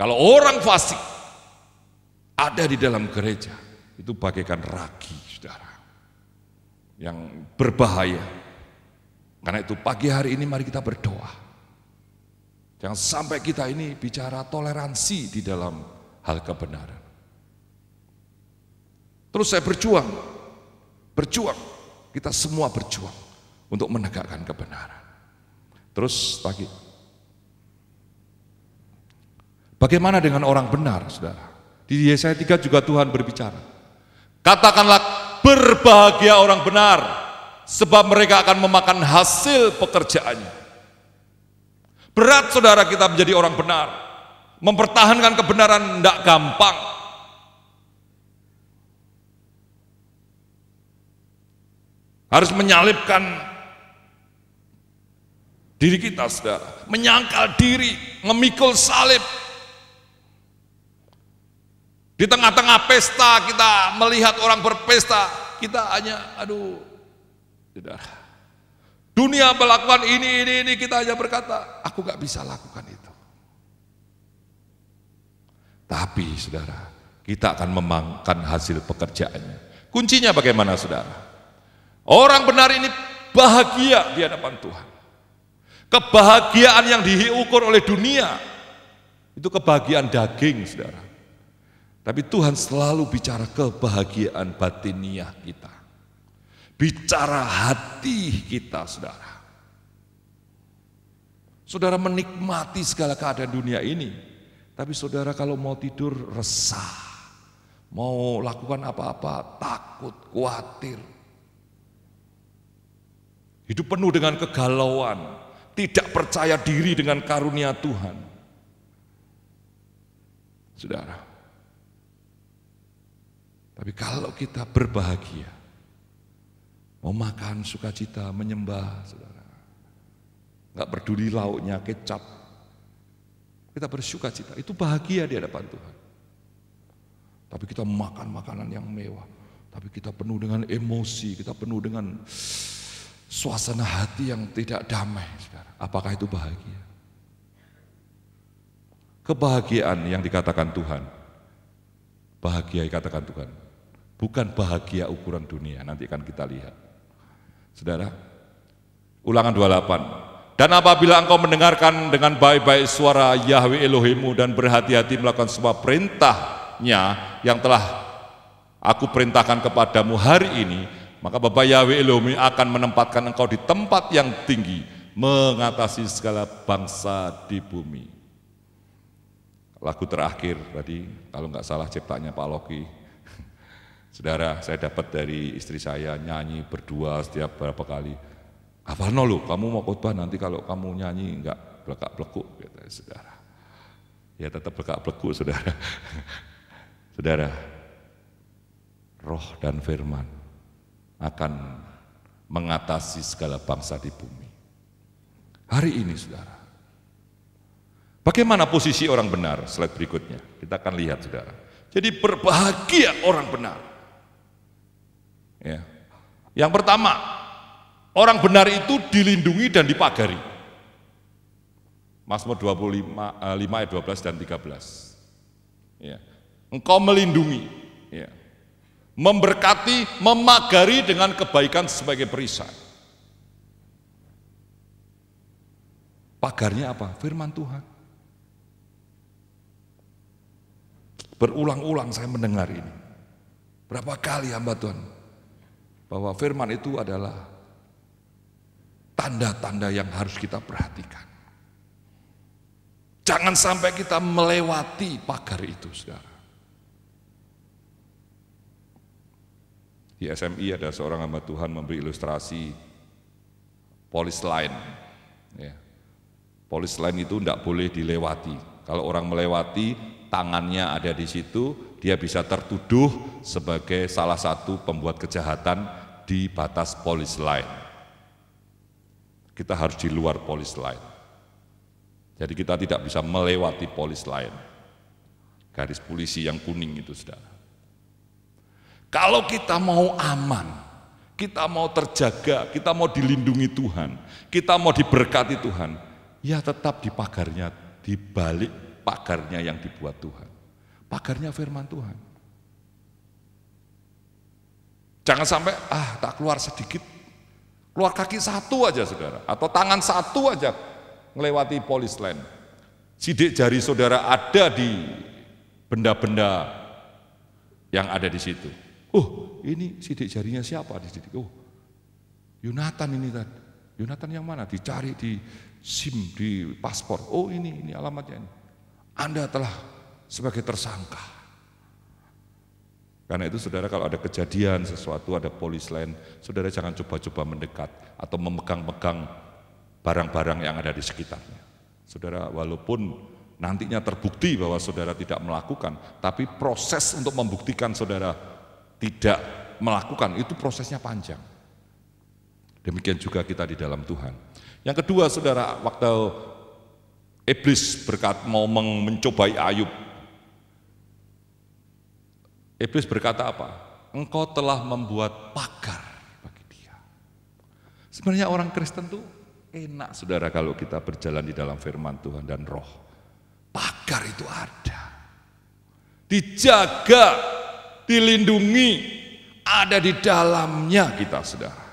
Kalau orang fasik ada di dalam gereja, itu bagaikan ragi, saudara, yang berbahaya. Karena itu pagi hari ini mari kita berdoa. Jangan sampai kita ini bicara toleransi di dalam hal kebenaran. Terus saya berjuang, kita semua berjuang untuk menegakkan kebenaran. Terus lagi, bagaimana dengan orang benar, saudara? Di Yesaya 3 juga Tuhan berbicara. Katakanlah berbahagia orang benar, sebab mereka akan memakan hasil pekerjaannya. Berat, saudara, kita menjadi orang benar. Mempertahankan kebenaran tidak gampang. Harus menyalibkan diri kita, saudara. Menyangkal diri, memikul salib. Di tengah-tengah pesta kita melihat orang berpesta, kita hanya saudara. Dunia melakukan ini, kita hanya berkata, aku gak bisa lakukan itu. Tapi saudara, kita akan memakan hasil pekerjaannya. Kuncinya bagaimana, saudara? Orang benar ini bahagia di hadapan Tuhan. Kebahagiaan yang diukur oleh dunia, itu kebahagiaan daging, saudara. Tapi Tuhan selalu bicara kebahagiaan batiniah kita. Bicara hati kita, saudara. Saudara menikmati segala keadaan dunia ini, tapi saudara kalau mau tidur resah, mau lakukan apa-apa takut, khawatir. Hidup penuh dengan kegalauan, tidak percaya diri dengan karunia Tuhan. Saudara, tapi kalau kita berbahagia, mau makan sukacita, menyembah, saudara, nggak peduli lauknya kecap, kita bersukacita, itu bahagia di hadapan Tuhan. Tapi kita makan makanan yang mewah, tapi kita penuh dengan emosi, kita penuh dengan suasana hati yang tidak damai, saudara. Apakah itu bahagia? Kebahagiaan yang dikatakan Tuhan, bahagia dikatakan Tuhan, bukan bahagia ukuran dunia, nanti akan kita lihat. Saudara, Ulangan 28. Dan apabila engkau mendengarkan dengan baik-baik suara Yahweh Elohimmu dan berhati-hati melakukan semua perintahnya yang telah aku perintahkan kepadamu hari ini, maka Bapa Yahweh Elohim akan menempatkan engkau di tempat yang tinggi, mengatasi segala bangsa di bumi. Lagu terakhir tadi, kalau nggak salah ciptaannya Pak Loki. Saudara, saya dapat dari istri saya nyanyi berdua setiap berapa kali. Hafalno lu, kamu mau khotbah nanti kalau kamu nyanyi nggak belekak-belekuk, kata saudara. Ya tetap belekak-belekuk, saudara. Saudara, roh dan firman akan mengatasi segala bangsa di bumi. Hari ini, saudara. Bagaimana posisi orang benar? Slide berikutnya, kita akan lihat, saudara. Jadi berbahagia orang benar. Ya. Yang pertama, Orang benar itu dilindungi dan dipagari. Mazmur 25 ayat 12 dan 13. Ya. Engkau melindungi, ya. Memberkati, memagari dengan kebaikan sebagai perisai. Pagarnya apa? Firman Tuhan. Berulang-ulang saya mendengar ini. Berapa kali hamba Tuhan, bahwa firman itu adalah tanda-tanda yang harus kita perhatikan. Jangan sampai kita melewati pagar itu, saudara. Di SMI ada seorang hamba Tuhan memberi ilustrasi polis line. Ya. Polis line itu tidak boleh dilewati. Kalau orang melewati, tangannya ada di situ, dia bisa tertuduh sebagai salah satu pembuat kejahatan di batas polis line. Kita harus di luar polis line. Jadi kita tidak bisa melewati polis line. Garis polisi yang kuning itu, saudara. Kalau kita mau aman, kita mau terjaga, kita mau dilindungi Tuhan, kita mau diberkati Tuhan, ya tetap di pagarnya, di balik pagarnya yang dibuat Tuhan. Pagarnya firman Tuhan. Jangan sampai, tak keluar sedikit, keluar kaki satu aja, saudara, atau tangan satu aja melewati polis line. Sidik jari saudara ada di benda-benda yang ada di situ. Ini sidik jarinya siapa di situ? Yonatan ini kan. Yonatan yang mana? Dicari di SIM, di paspor. Ini alamatnya ini. Anda telah sebagai tersangka. Karena itu saudara, kalau ada kejadian sesuatu, ada polis lain, saudara jangan coba-coba mendekat atau memegang-pegang barang-barang yang ada di sekitarnya. Saudara, walaupun nantinya terbukti bahwa saudara tidak melakukan, tapi proses untuk membuktikan saudara tidak melakukan, itu prosesnya panjang. Demikian juga kita di dalam Tuhan. Yang kedua, saudara, waktu iblis mau mencobai Ayub, iblis berkata apa? Engkau telah membuat pagar bagi dia. Sebenarnya orang Kristen tuh enak, saudara, kalau kita berjalan di dalam firman Tuhan dan roh. Pagar itu ada, dijaga, dilindungi, ada di dalamnya kita, saudara.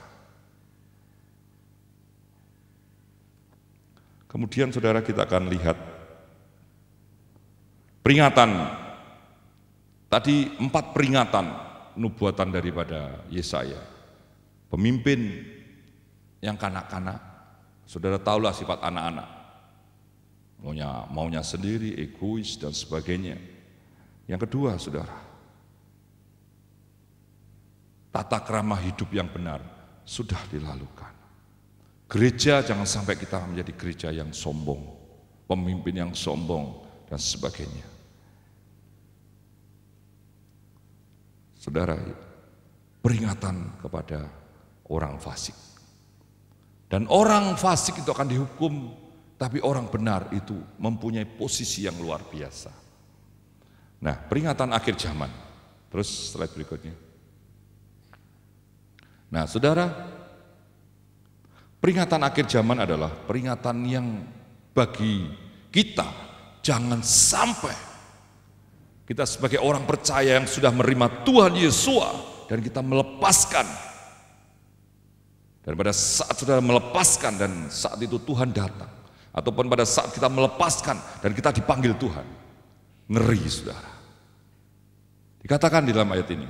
Kemudian saudara, kita akan lihat peringatan. Tadi 4 peringatan nubuatan daripada Yesaya. Pemimpin yang kanak-kanak, saudara tahulah sifat anak-anak. Maunya sendiri, egois dan sebagainya. Yang kedua, saudara, tata krama hidup yang benar sudah dilakukan. Gereja jangan sampai kita menjadi gereja yang sombong, pemimpin yang sombong dan sebagainya. Saudara, peringatan kepada orang fasik. Dan orang fasik itu akan dihukum, tapi orang benar itu mempunyai posisi yang luar biasa. Nah, peringatan akhir zaman. Terus slide berikutnya. Nah, saudara, peringatan akhir zaman adalah peringatan yang bagi kita jangan sampai kita sebagai orang percaya yang sudah menerima Tuhan Yesus dan kita melepaskan. Dan pada saat saudara melepaskan dan saat itu Tuhan datang, ataupun pada saat kita melepaskan dan kita dipanggil Tuhan, ngeri, saudara. Dikatakan di dalam ayat ini,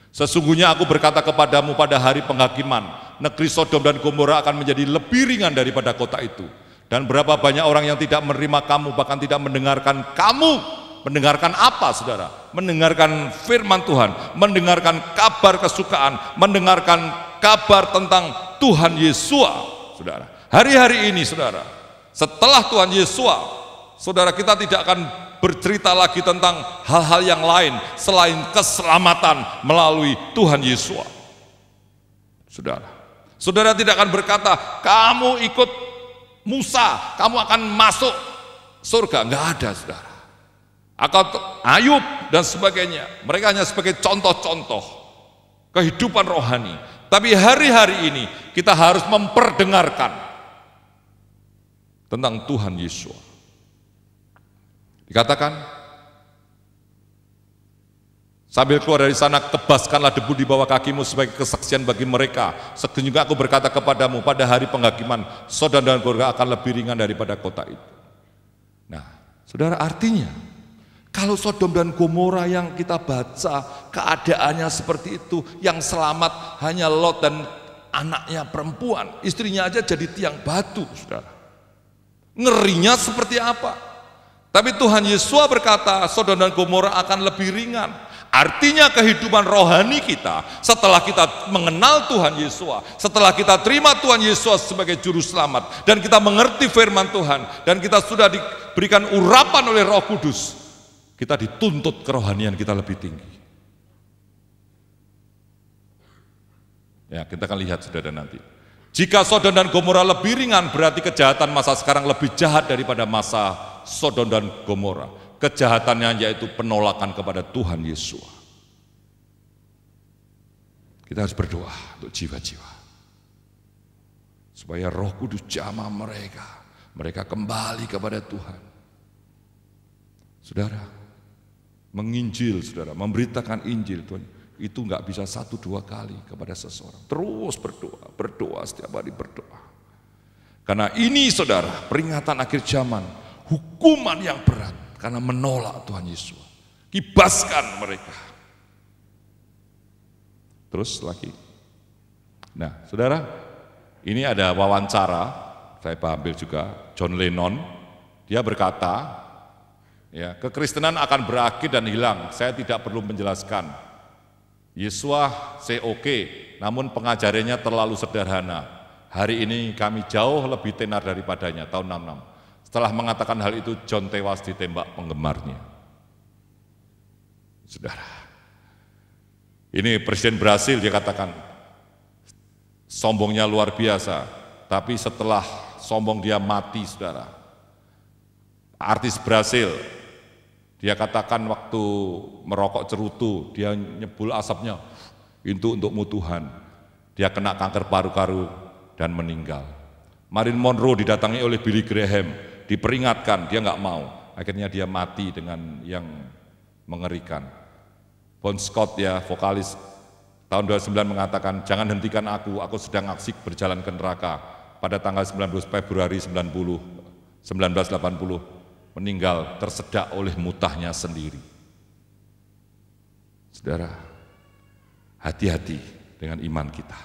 sesungguhnya aku berkata kepadamu pada hari penghakiman, negeri Sodom dan Gomora akan menjadi lebih ringan daripada kota itu. Dan berapa banyak orang yang tidak menerima kamu, bahkan tidak mendengarkan kamu. Mendengarkan apa, saudara? Mendengarkan firman Tuhan, mendengarkan kabar kesukaan, mendengarkan kabar tentang Tuhan Yesus, saudara. Hari-hari ini, saudara, setelah Tuhan Yesus, saudara, kita tidak akan bercerita lagi tentang hal-hal yang lain selain keselamatan melalui Tuhan Yesus. Saudara, saudara tidak akan berkata, kamu ikut Musa, kamu akan masuk surga. Enggak ada, saudara. Atau Ayub dan sebagainya. Mereka hanya sebagai contoh-contoh kehidupan rohani. Tapi hari-hari ini kita harus memperdengarkan tentang Tuhan Yesus. Dikatakan, sambil keluar dari sana, tebaskanlah debu di bawah kakimu sebagai kesaksian bagi mereka. Juga aku berkata kepadamu, pada hari penghakiman, Sodom dan Gomora akan lebih ringan daripada kota itu. Nah, saudara, artinya, kalau Sodom dan Gomora yang kita baca, keadaannya seperti itu, yang selamat hanya Lot dan anaknya perempuan, istrinya aja jadi tiang batu, saudara. Ngerinya seperti apa? Tapi Tuhan Yesus berkata, Sodom dan Gomora akan lebih ringan. Artinya kehidupan rohani kita, setelah kita mengenal Tuhan Yesus, setelah kita terima Tuhan Yesus sebagai juru selamat, dan kita mengerti firman Tuhan, dan kita sudah diberikan urapan oleh Roh Kudus, kita dituntut kerohanian kita lebih tinggi. Ya, kita akan lihat saudara nanti. Jika Sodom dan Gomora lebih ringan, berarti kejahatan masa sekarang lebih jahat daripada masa Sodom dan Gomora. Kejahatannya yaitu penolakan kepada Tuhan Yesus. Kita harus berdoa untuk jiwa-jiwa, supaya Roh Kudus jamah mereka kembali kepada Tuhan. Saudara, menginjil, saudara, memberitakan Injil Tuhan, itu nggak bisa 1-2 kali kepada seseorang. Terus berdoa setiap hari berdoa. Karena ini, saudara, peringatan akhir zaman, hukuman yang berat karena menolak Tuhan Yesus. Kibaskan mereka. Terus lagi. Nah, saudara, ini ada wawancara, saya ambil juga, John Lennon. Dia berkata, ya, kekristenan akan berakhir dan hilang. Saya tidak perlu menjelaskan. Yesus say oke, namun pengajarannya terlalu sederhana. Hari ini kami jauh lebih tenar daripadanya, tahun 66. Setelah mengatakan hal itu, John tewas ditembak penggemarnya. Saudara, ini Presiden Brasil, dia katakan, sombongnya luar biasa, tapi setelah sombong dia mati, saudara. Artis Brasil, dia katakan waktu merokok cerutu, dia nyebul asapnya, itu untukmu Tuhan. Dia kena kanker paru-paru dan meninggal. Marilyn Monroe didatangi oleh Billy Graham, diperingatkan, dia nggak mau. Akhirnya dia mati dengan yang mengerikan. Bon Scott, ya, vokalis, tahun 29 mengatakan, jangan hentikan aku sedang asyik berjalan ke neraka. Pada tanggal 19 Februari 1980, meninggal tersedak oleh mutahnya sendiri. Saudara, hati-hati dengan iman kita.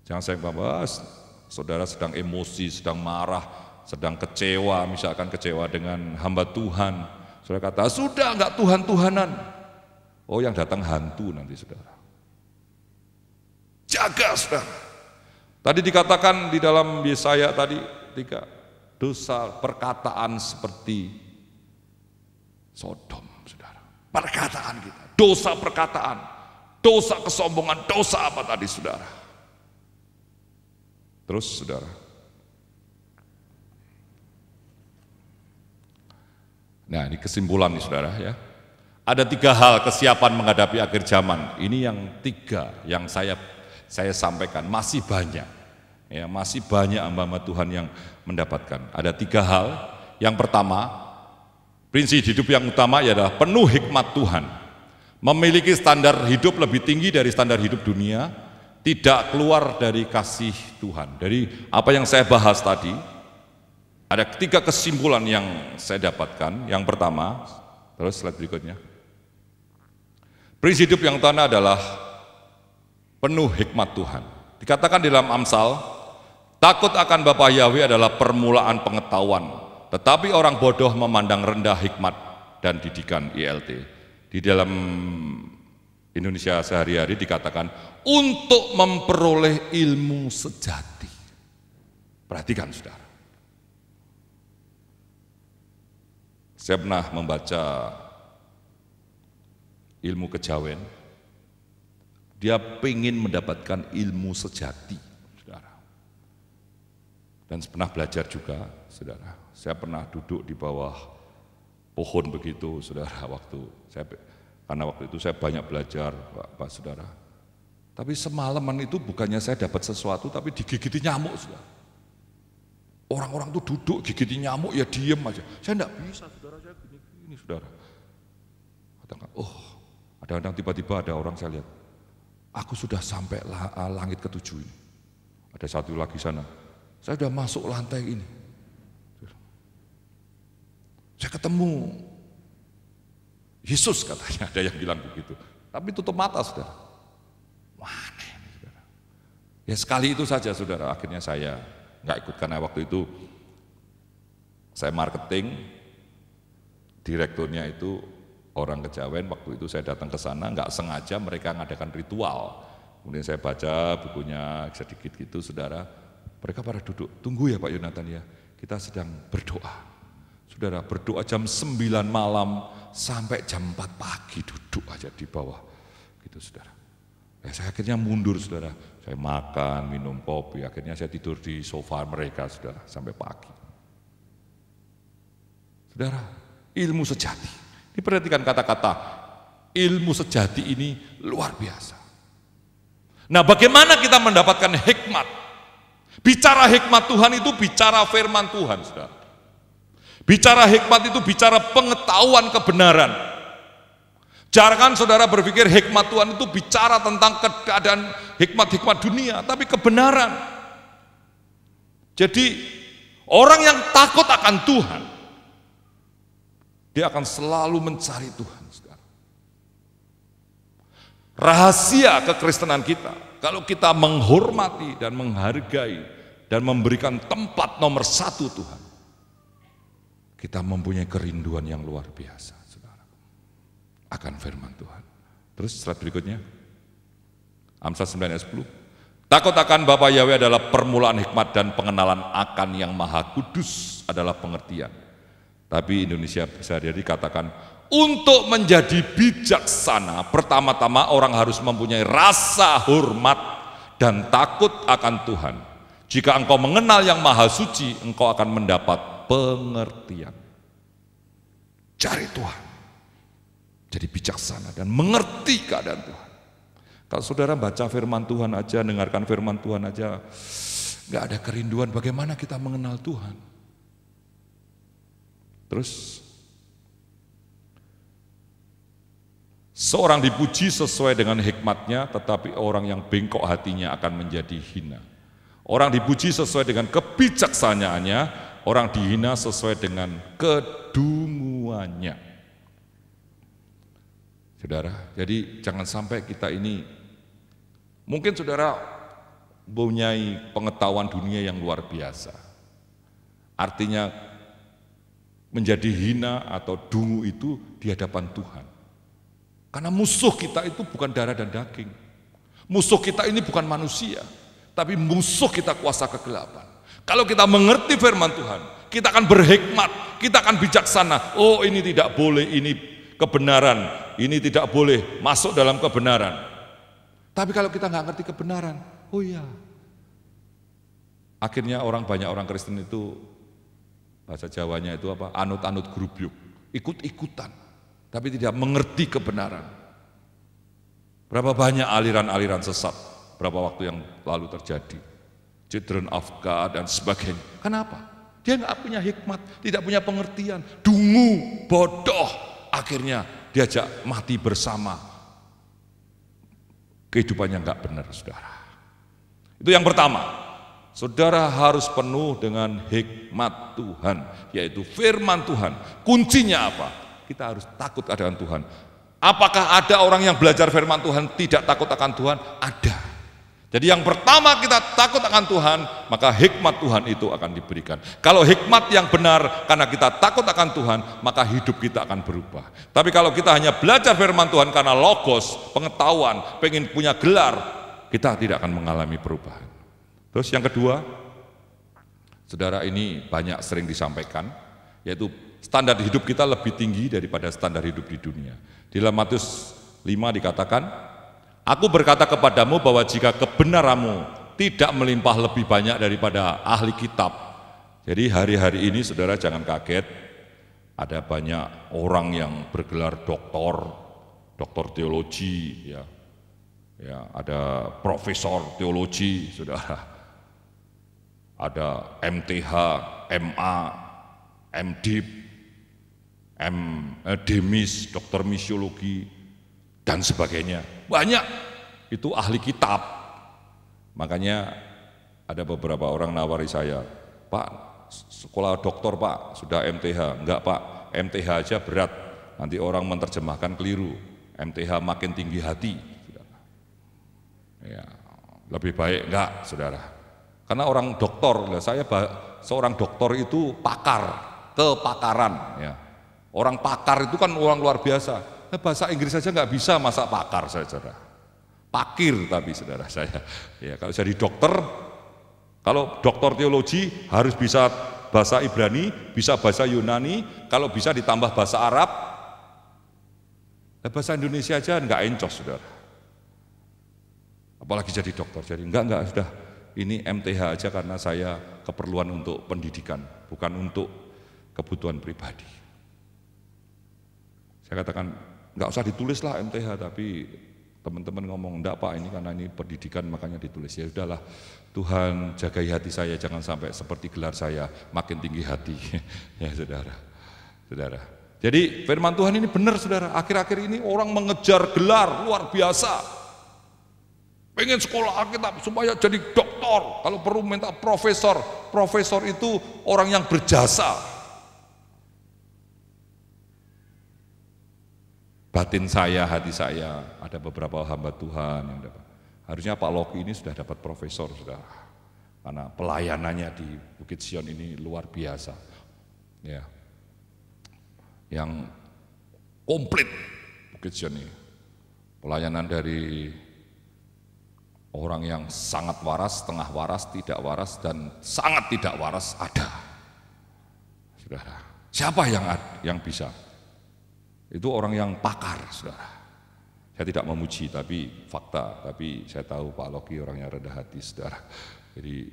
Jangan saya bahas, saudara sedang emosi, sedang marah, sedang kecewa, misalkan kecewa dengan hamba Tuhan. Saudara kata, sudah enggak Tuhan-Tuhanan. Oh, yang datang hantu nanti, saudara. Jaga, saudara. Tadi dikatakan di dalam Yesaya tadi, 3, dosa perkataan seperti Sodom, saudara. Perkataan kita, dosa perkataan, dosa kesombongan, dosa apa tadi, saudara? Terus, saudara, nah ini kesimpulan nih, saudara, ya. Ada 3 hal kesiapan menghadapi akhir zaman. Ini yang 3 yang saya sampaikan, masih banyak. Ya, masih banyak hamba-hamba Tuhan yang mendapatkan. Ada 3 hal. Yang pertama, prinsip hidup yang utama adalah penuh hikmat Tuhan. Memiliki standar hidup lebih tinggi dari standar hidup dunia, tidak keluar dari kasih Tuhan. Dari apa yang saya bahas tadi, ada 3 kesimpulan yang saya dapatkan. Yang pertama, terus slide berikutnya. Prinsip hidup yang utama adalah penuh hikmat Tuhan. Dikatakan dalam Amsal, takut akan Bapa Yahweh adalah permulaan pengetahuan, tetapi orang bodoh memandang rendah hikmat dan didikan ILT. Di dalam Indonesia sehari-hari dikatakan untuk memperoleh ilmu sejati. Perhatikan, saudara. Saya pernah membaca ilmu kejawen. Dia pengen mendapatkan ilmu sejati. Dan pernah belajar juga, saudara. Saya pernah duduk di bawah pohon begitu, saudara, karena waktu itu saya banyak belajar, Pak saudara. Tapi semalaman itu bukannya saya dapat sesuatu, tapi digigiti nyamuk, saudara. Orang-orang tuh duduk gigiti nyamuk ya diem aja. Saya enggak bisa, saudara, saya gini, saudara. Katakan, kadang-kadang tiba-tiba ada orang saya lihat, aku sudah sampai langit ke-7 ini. Ada satu lagi sana, saya sudah masuk lantai ini. Saya ketemu Yesus katanya, ada yang bilang begitu. Tapi tutup mata, saudara. Mana ini, saudara? Ya sekali itu saja, saudara. Akhirnya saya nggak ikut karena waktu itu saya marketing, direkturnya itu orang Kejawen. Waktu itu saya datang ke sana, nggak sengaja mereka ngadakan ritual. Kemudian saya baca bukunya sedikit gitu, saudara. Mereka pada duduk, tunggu ya Pak Yonatan ya, kita sedang berdoa. Saudara, berdoa jam 9 malam sampai jam 4 pagi duduk aja di bawah. Gitu, saudara. Saya akhirnya mundur, saudara. Saya makan, minum kopi, akhirnya saya tidur di sofa mereka, saudara, sampai pagi. Saudara, ilmu sejati. Ini perhatikan kata-kata, ilmu sejati ini luar biasa. Nah, bagaimana kita mendapatkan hikmat? Bicara hikmat Tuhan itu bicara firman Tuhan, saudara. Bicara hikmat itu bicara pengetahuan kebenaran. Jangan saudara berpikir hikmat Tuhan itu bicara tentang keadaan hikmat-hikmat dunia, tapi kebenaran. Jadi orang yang takut akan Tuhan, dia akan selalu mencari Tuhan. Rahasia kekristenan kita, kalau kita menghormati dan menghargai dan memberikan tempat nomor 1 Tuhan, kita mempunyai kerinduan yang luar biasa, saudara, akan firman Tuhan. Terus slide berikutnya, Amsal 9 ayat 10. Takut akan Bapa Yahweh adalah permulaan hikmat dan pengenalan akan yang maha kudus adalah pengertian. Tapi Indonesia sehari-hari katakan, untuk menjadi bijaksana, pertama-tama orang harus mempunyai rasa hormat dan takut akan Tuhan. Jika engkau mengenal yang maha suci, engkau akan mendapat pengertian. Cari Tuhan, jadi bijaksana dan mengerti keadaan Tuhan. Kalau saudara baca firman Tuhan aja, dengarkan firman Tuhan aja, nggak ada kerinduan, bagaimana kita mengenal Tuhan? Terus, seorang dipuji sesuai dengan hikmatnya, tetapi orang yang bengkok hatinya akan menjadi hina. Orang dipuji sesuai dengan kebijaksanaannya, orang dihina sesuai dengan kedunguannya. Saudara, jadi jangan sampai kita ini, mungkin saudara mempunyai pengetahuan dunia yang luar biasa. Artinya menjadi hina atau dungu itu di hadapan Tuhan. Karena musuh kita itu bukan darah dan daging. Musuh kita ini bukan manusia, tapi musuh kita kuasa kegelapan. Kalau kita mengerti firman Tuhan, kita akan berhikmat, kita akan bijaksana. Oh, ini tidak boleh, ini kebenaran, ini tidak boleh masuk dalam kebenaran. Tapi kalau kita nggak ngerti kebenaran, oh iya. Akhirnya banyak orang Kristen itu, bahasa Jawanya itu apa? Anut-anut grubyuk, ikut-ikutan, tapi tidak mengerti kebenaran. Berapa banyak aliran-aliran sesat, berapa waktu yang lalu terjadi, Children of God dan sebagainya. Kenapa? Dia nggak punya hikmat, tidak punya pengertian, dungu, bodoh, akhirnya diajak mati bersama. Kehidupannya nggak benar, saudara. Itu yang pertama. Saudara harus penuh dengan hikmat Tuhan, yaitu firman Tuhan. Kuncinya apa? Kita harus takut akan Tuhan. Apakah ada orang yang belajar firman Tuhan tidak takut akan Tuhan? Ada. Jadi yang pertama kita takut akan Tuhan, maka hikmat Tuhan itu akan diberikan. Kalau hikmat yang benar karena kita takut akan Tuhan, maka hidup kita akan berubah. Tapi kalau kita hanya belajar firman Tuhan karena logos, pengetahuan, pengen punya gelar, kita tidak akan mengalami perubahan. Terus yang kedua, saudara, ini banyak sering disampaikan, yaitu standar hidup kita lebih tinggi daripada standar hidup di dunia. Di dalam Matius 5 dikatakan, aku berkata kepadamu bahwa jika kebenaranmu tidak melimpah lebih banyak daripada ahli kitab. Jadi hari-hari ini saudara jangan kaget, ada banyak orang yang bergelar doktor teologi, ya, Ya, ada profesor teologi, saudara. Ada MTH, MA, MDiv, Demis, dokter misiologi, dan sebagainya. Banyak, itu ahli kitab. Makanya ada beberapa orang nawari saya, Pak, sekolah doktor Pak, sudah MTH. Enggak Pak, MTH aja berat, nanti orang menerjemahkan keliru. MTH makin tinggi hati. Ya, lebih baik enggak, saudara. Karena orang doktor, saya seorang dokter itu pakar, kepakaran. Ya. Orang pakar itu kan orang luar biasa. Bahasa Inggris saja nggak bisa masa pakar, saudara. Pakir tapi saudara saya. Ya, kalau jadi dokter, kalau dokter teologi harus bisa bahasa Ibrani, bisa bahasa Yunani, kalau bisa ditambah bahasa Arab. Bahasa Indonesia aja nggak encos, saudara. Apalagi jadi dokter. Jadi enggak sudah. Ini MTH aja karena saya keperluan untuk pendidikan, bukan untuk kebutuhan pribadi. Saya katakan, enggak usah ditulis lah MTH, tapi teman-teman ngomong, enggak Pak, ini karena ini pendidikan makanya ditulis. Ya udahlah, Tuhan jagai hati saya, jangan sampai seperti gelar saya, makin tinggi hati. Ya saudara. Jadi firman Tuhan ini benar saudara, akhir-akhir ini orang mengejar gelar luar biasa. Pengen sekolah Alkitab supaya jadi doktor, kalau perlu minta profesor. Profesor itu orang yang berjasa. Batin saya, hati saya, ada beberapa hamba Tuhan yang dapat. Harusnya Pak Loki ini sudah dapat profesor, saudara. Karena pelayanannya di Bukit Sion ini luar biasa. Ya. Yang komplit Bukit Sion ini. Pelayanan dari orang yang sangat waras, setengah waras, tidak waras, dan sangat tidak waras ada. Saudara, siapa yang bisa? Itu orang yang pakar, saudara. Saya tidak memuji, tapi fakta. Tapi saya tahu Pak Loki orangnya rendah hati, saudara. Jadi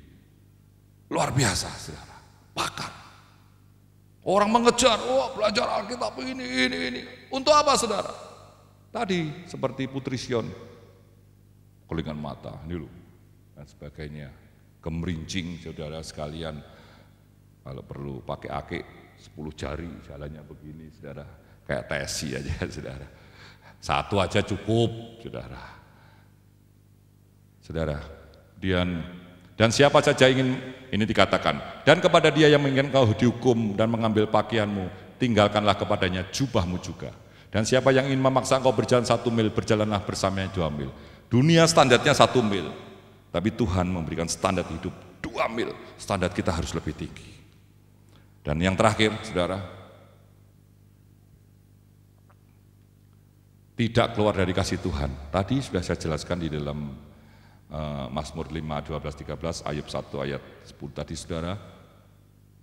luar biasa, saudara. Pakar. Orang mengejar, belajar Alkitab ini. Untuk apa, saudara? Tadi seperti Putri Sion. Kelingan mata, ini loh, dan sebagainya, gemerincing saudara sekalian, kalau perlu pakai akik 10 jari, jalannya begini saudara, kayak tesi aja saudara, satu aja cukup saudara, dan siapa saja ingin, ini dikatakan, dan kepada dia yang ingin kau dihukum dan mengambil pakaianmu, tinggalkanlah kepadanya jubahmu juga, dan siapa yang ingin memaksa engkau berjalan 1 mil, berjalanlah bersamanya 2 mil. Dunia standarnya 1 mil, tapi Tuhan memberikan standar hidup 2 mil. Standar kita harus lebih tinggi. Dan yang terakhir, saudara, tidak keluar dari kasih Tuhan. Tadi sudah saya jelaskan di dalam Mazmur 5, 12, 13, ayat 1, ayat 10 tadi, saudara.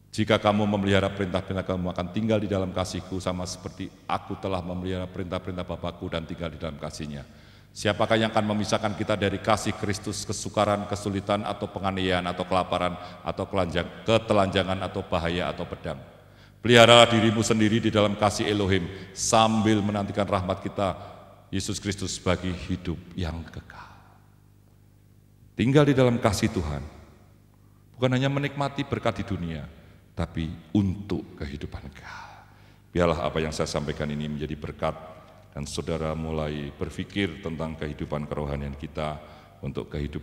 Jika kamu memelihara perintah-perintah, kamu akan tinggal di dalam kasih-Ku, sama seperti aku telah memelihara perintah-perintah Bapa-Ku dan tinggal di dalam kasih-Nya. Siapakah yang akan memisahkan kita dari kasih Kristus, kesukaran, kesulitan, atau penganiayaan, atau kelaparan, atau ketelanjangan, atau bahaya, atau pedang? Peliharalah dirimu sendiri di dalam kasih Elohim, sambil menantikan rahmat kita, Yesus Kristus, bagi hidup yang kekal. Tinggal di dalam kasih Tuhan, bukan hanya menikmati berkat di dunia, tapi untuk kehidupan kekal. Biarlah apa yang saya sampaikan ini menjadi berkat, dan saudara mulai berpikir tentang kehidupan kerohanian kita untuk kehidupan